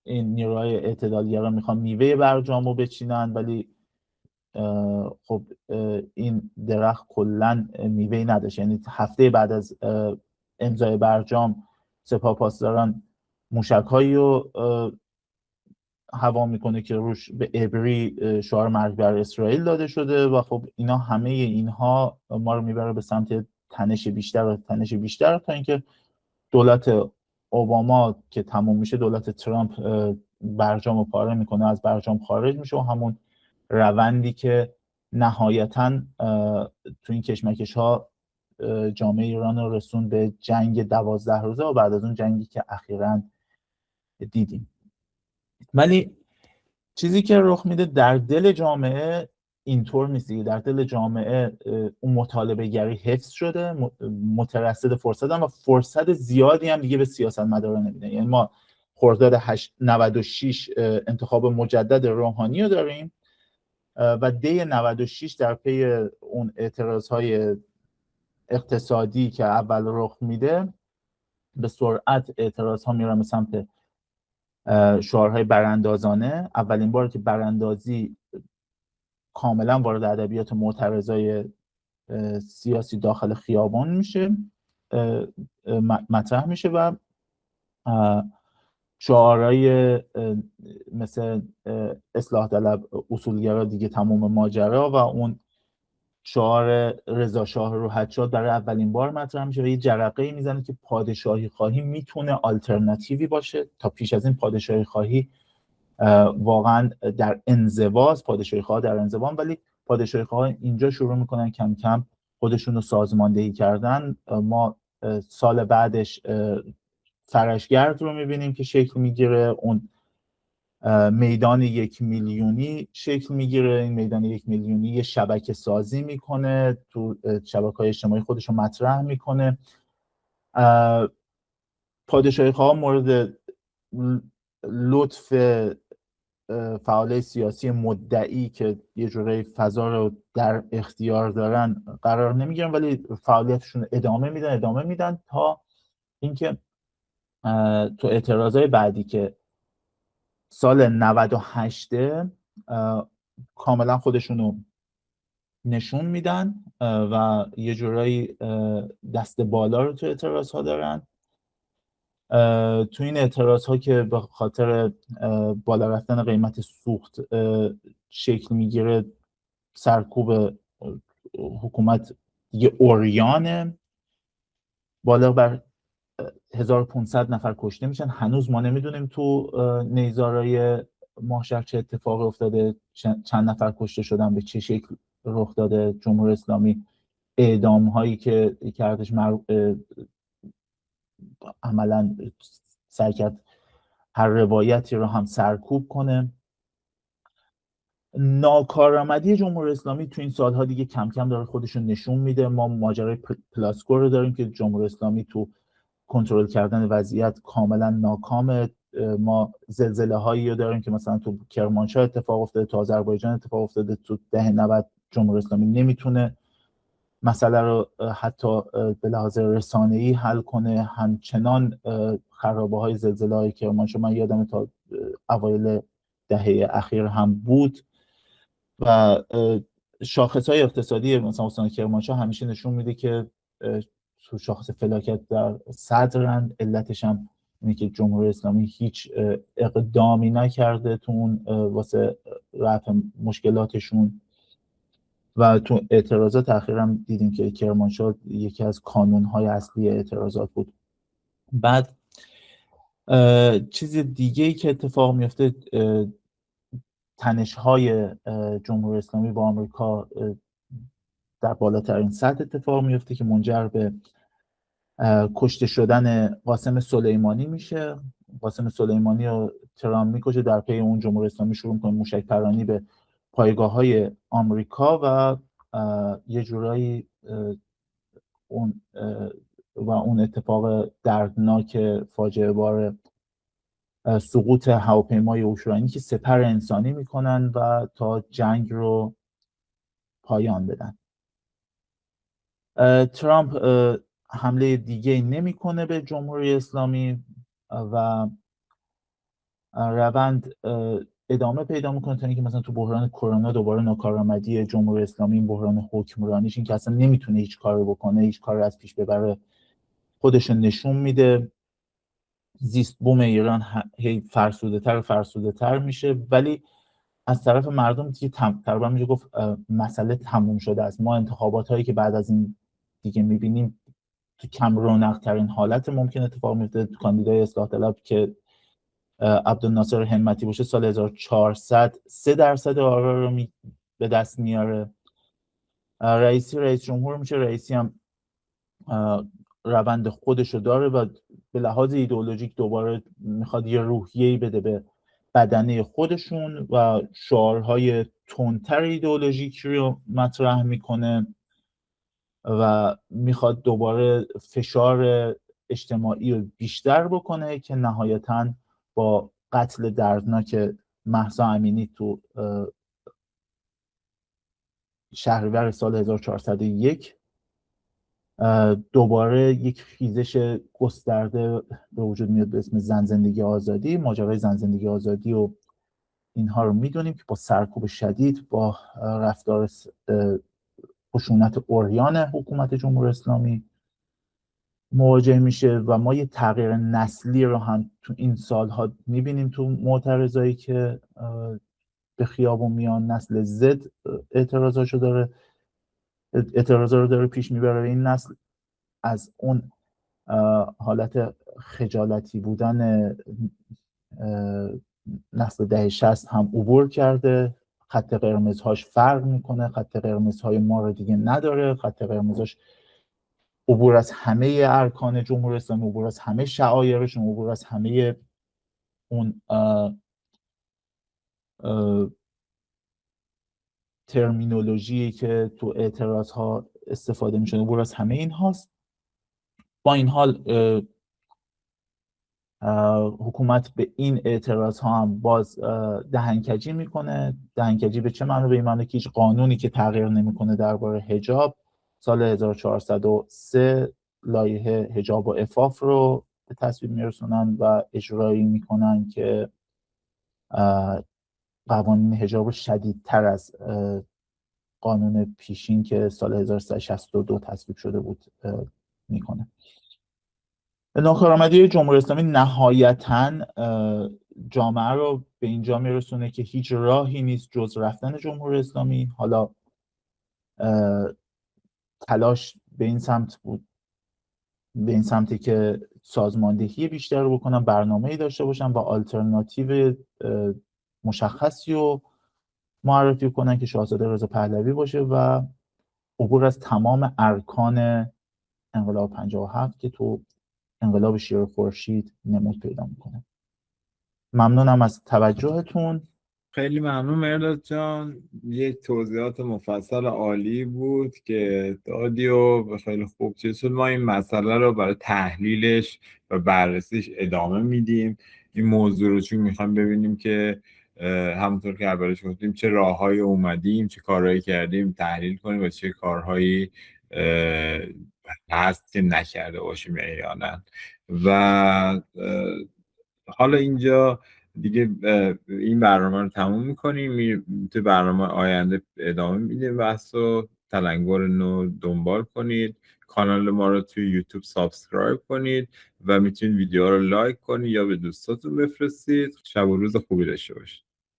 Speaker 2: این نیروهای اعتدالگرا میخوان میوه برجام رو بچینن، ولی خب این درخت کلا میوه‌ای نداشت. یعنی هفته بعد از امضای برجام سپاهپاسداران موشک‌هایی رو هوا میکنه که روش به عبری شعار مرگ بر اسرائیل داده شده و خب اینا همه اینها ما رو میبره به سمت تنش بیشتر تا اینکه دولت اوباما که تموم میشه، دولت ترامپ برجام رو پاره میکنه، از برجام خارج میشه و همون روندی که نهایتاً تو این کشمکش ها جامعه ایران رو رسون به جنگ 12 روزه و بعد از اون جنگی که اخیراً دیدیم. ولی چیزی که رخ میده در دل جامعه اینطور نیست. در دل جامعه اون مطالبه گری حفظ شده، مترصد فرصت هم و فرصت زیادی هم دیگه به سیاستمدارا نمیده. یعنی ما خرداد 96 انتخاب مجدد روحانی رو داریم و دی 96 در پی اون اعتراضهای اقتصادی که اول رخ میده به سرعت اعتراضها میرن به سمت شعارهای براندازانه. اولین بار که براندازی کاملا وارد ادبیات معترضای سیاسی داخل خیابان میشه، مطرح میشه و شعارهای مثل اصلاح طلب، اصولگرا دیگه تمام ماجرا و اون شعار رضا شاه روحت شاد برای اولین بار مطرح میشه و یه جرقه‌ای میزنه که پادشاهی خواهی میتونه آلترناتیوی باشه. تا پیش از این پادشاهی خواهی واقعا در انزواست، پادشاهی خواه در انزوان، ولی پادشاهی خواه اینجا شروع میکنن کم کم خودشون رو سازماندهی کردن. ما سال بعدش فرشگرد رو میبینیم که شکل میگیره، اون میدان 1 میلیونی شکل میگیره. این میدان 1 میلیونی یه شبکه سازی میکنه، تو شبکه‌های اجتماعی خودش رو مطرح میکنه. پادشاهی خواه مورد لطف فعالای سیاسی مدعی که یه جوری فضا رو در اختیار دارن قرار نمیگیرن، ولی فعالیتشون ادامه میدن تا اینکه تو اعتراضای بعدی که سال 98 کاملا خودشونو نشون میدن و یه جورایی دست بالا رو تو اعتراض ها دارن. تو این اعتراض ها که به خاطر بالا رفتن قیمت سوخت شکل میگیره، سرکوب حکومت دیگه اوریانه، بالغ بر 1500 نفر کشته میشن. هنوز ما نمیدونیم تو نیزارای ماهشهر چه اتفاقی افتاده، چند نفر کشته شدن، به چه شکل رخ داده. جمهوری اسلامی اعدام هایی که کردش عملا سعی کرد هر روایتی رو هم سرکوب کنه. ناکارآمدی جمهوری اسلامی تو این سالها دیگه کم کم داره خودشون نشون میده. ما ماجرای پلاسکو رو داریم که جمهوری اسلامی تو کنترل کردن وضعیت کاملا ناکامه. ما زلزله هایی رو داریم که مثلا تو کرمانشاه اتفاق افتاده، تو آذربایجان اتفاق افتاده. تو دهه 90 جمهوری اسلامی نمیتونه مسئله رو حتی به لحاظ رسانه‌ای حل کنه. همچنان خرابه های زلزله های کرمانشاه من یادم تا اوایل دهه اخیر هم بود و شاخص های اقتصادی مثلا استان کرمانشاه همیشه نشون میده که تو شاخص فلاکت در صدرن. علتش هم اینه که جمهوری اسلامی هیچ اقدامی نکرده تو اون واسه رفع مشکلاتشون و تو اعتراضات اخیرا دیدیم که کرمانشاه یکی از کانونهای اصلی اعتراضات بود. بعد چیز دیگه‌ای که اتفاق میفته، تنش‌های جمهوری اسلامی با آمریکا در بالاترین سطح اتفاق میفته که منجر به کشته شدن قاسم سلیمانی میشه. قاسم سلیمانی رو ترامپ میکشه، در پی اون جمهوری اسلامی شروع میکنه موشک پرانی به پایگاه‌های آمریکا و یه جورایی اون اتفاق دردناک فاجعه بار سقوط هواپیمای اوکراینی که سپر انسانی میکنن و تا جنگ رو پایان بدن. ترامپ حمله دیگه نمیکنه به جمهوری اسلامی و روند ادامه پیدا میکنه تا اینکه مثلا تو بحران کرونا دوباره ناکارآمدی جمهوری اسلامی، این بحران حکمرانیش، این که اصلا نمیتونه هیچ کاری بکنه، هیچ کار از پیش ببره، خودش نشون میده. زیست بوم ایران هی فرسوده تر میشه، ولی از طرف مردم دیگه تقریبا میشه گفت مسئله تموم شده است. ما انتخابات هایی که بعد از این دیگه میبینیم تو کم رونق ترین حالت ممکن اتفاق میفته. کاندیدای اصلاح طلب که عبدالناصر همتی باشه سال 1400 3% آرا رو به دست میاره. رئیس جمهور میشه. رئیسی هم روند خودش رو داره و به لحاظ ایدئولوژیک دوباره میخواد یه روحیه‌ای بده به بدنه خودشون و شعارهای تندتر ایدئولوژیکی رو مطرح میکنه و میخواد دوباره فشار اجتماعی رو بیشتر بکنه که نهایتاً با قتل دردناک مهسا امینی تو شهریور سال 1401 دوباره یک خیزش گسترده به وجود میاد به اسم زن زندگی آزادی. ماجرای زن زندگی آزادی و اینها رو میدونیم که با سرکوب شدید، با رفتار خشونت عریان حکومت جمهوری اسلامی مواجه میشه و ما یه تغییر نسلی رو هم تو این سالها میبینیم تو معترضایی که به خیابون میان. نسل زد اعتراضا رو داره پیش میبره. این نسل از اون حالت خجالتی بودن نسل دهه 60 هم عبور کرده. خط قرمزهاش فرق میکنه، خط قرمزهای ما رو دیگه نداره. خط قرمزهاش عبور از همه ارکان جمهوری اسلامی، عبور از همه شعایرشون، عبور از همه اون ترمینولوژی که تو اعتراض ها استفاده میشه، عبور از همه این هاست. با این حال حکومت به این اعتراض ها هم باز دهنکجی میکنه. دهنکجی به چه معنی؟ به این معنی که هیچ قانونی که تغییر نمیکنه درباره حجاب. سال 1403 لایحه حجاب و عفاف رو به تصویب میرسونن و اجرایی میکنن که قوانین حجاب شدیدتر از قانون پیشین که سال 1362 تصویب شده بود میکنه. ناکارآمدی جمهوری اسلامی نهایتاً جامعه رو به اینجا میرسونه که هیچ راهی نیست جز رفتن جمهوری اسلامی. حالا تلاش به این سمت بود، به این سمتی که سازماندهی بیشتر رو بکنن، برنامه‌ای داشته باشن و آلترناتیو مشخصی رو معرفی کنن که شاهزاده رضا پهلوی باشه و عبور از تمام ارکان انقلاب 57 که تو انقلاب شیر خورشید نمود پیدا میکنه. ممنونم از توجهتون.
Speaker 1: خیلی ممنون مرداد جان، یک توضیحات مفصل عالی بود که دادی و خیلی خوب چیز شد. ما این مسئله رو برای تحلیلش و بررسیش ادامه میدیم. این موضوع رو چون میخوایم ببینیم که همونطور که اولش گفتیم چه راههایی اومدیم، چه کارهایی کردیم، تحلیل کنیم و چه کارهایی هست که نکرده باشیم احیانا. و حالا اینجا دیگه این برنامه رو تموم میکنیم. تو برنامه آینده ادامه میدیم بحث و تلنگر نو دنبال کنید. کانال ما رو توی یوتیوب سابسکرایب کنید و میتونید ویدیو رو لایک کنید یا به دوستاتون بفرستید. شب و روز خوبی داشته باشید.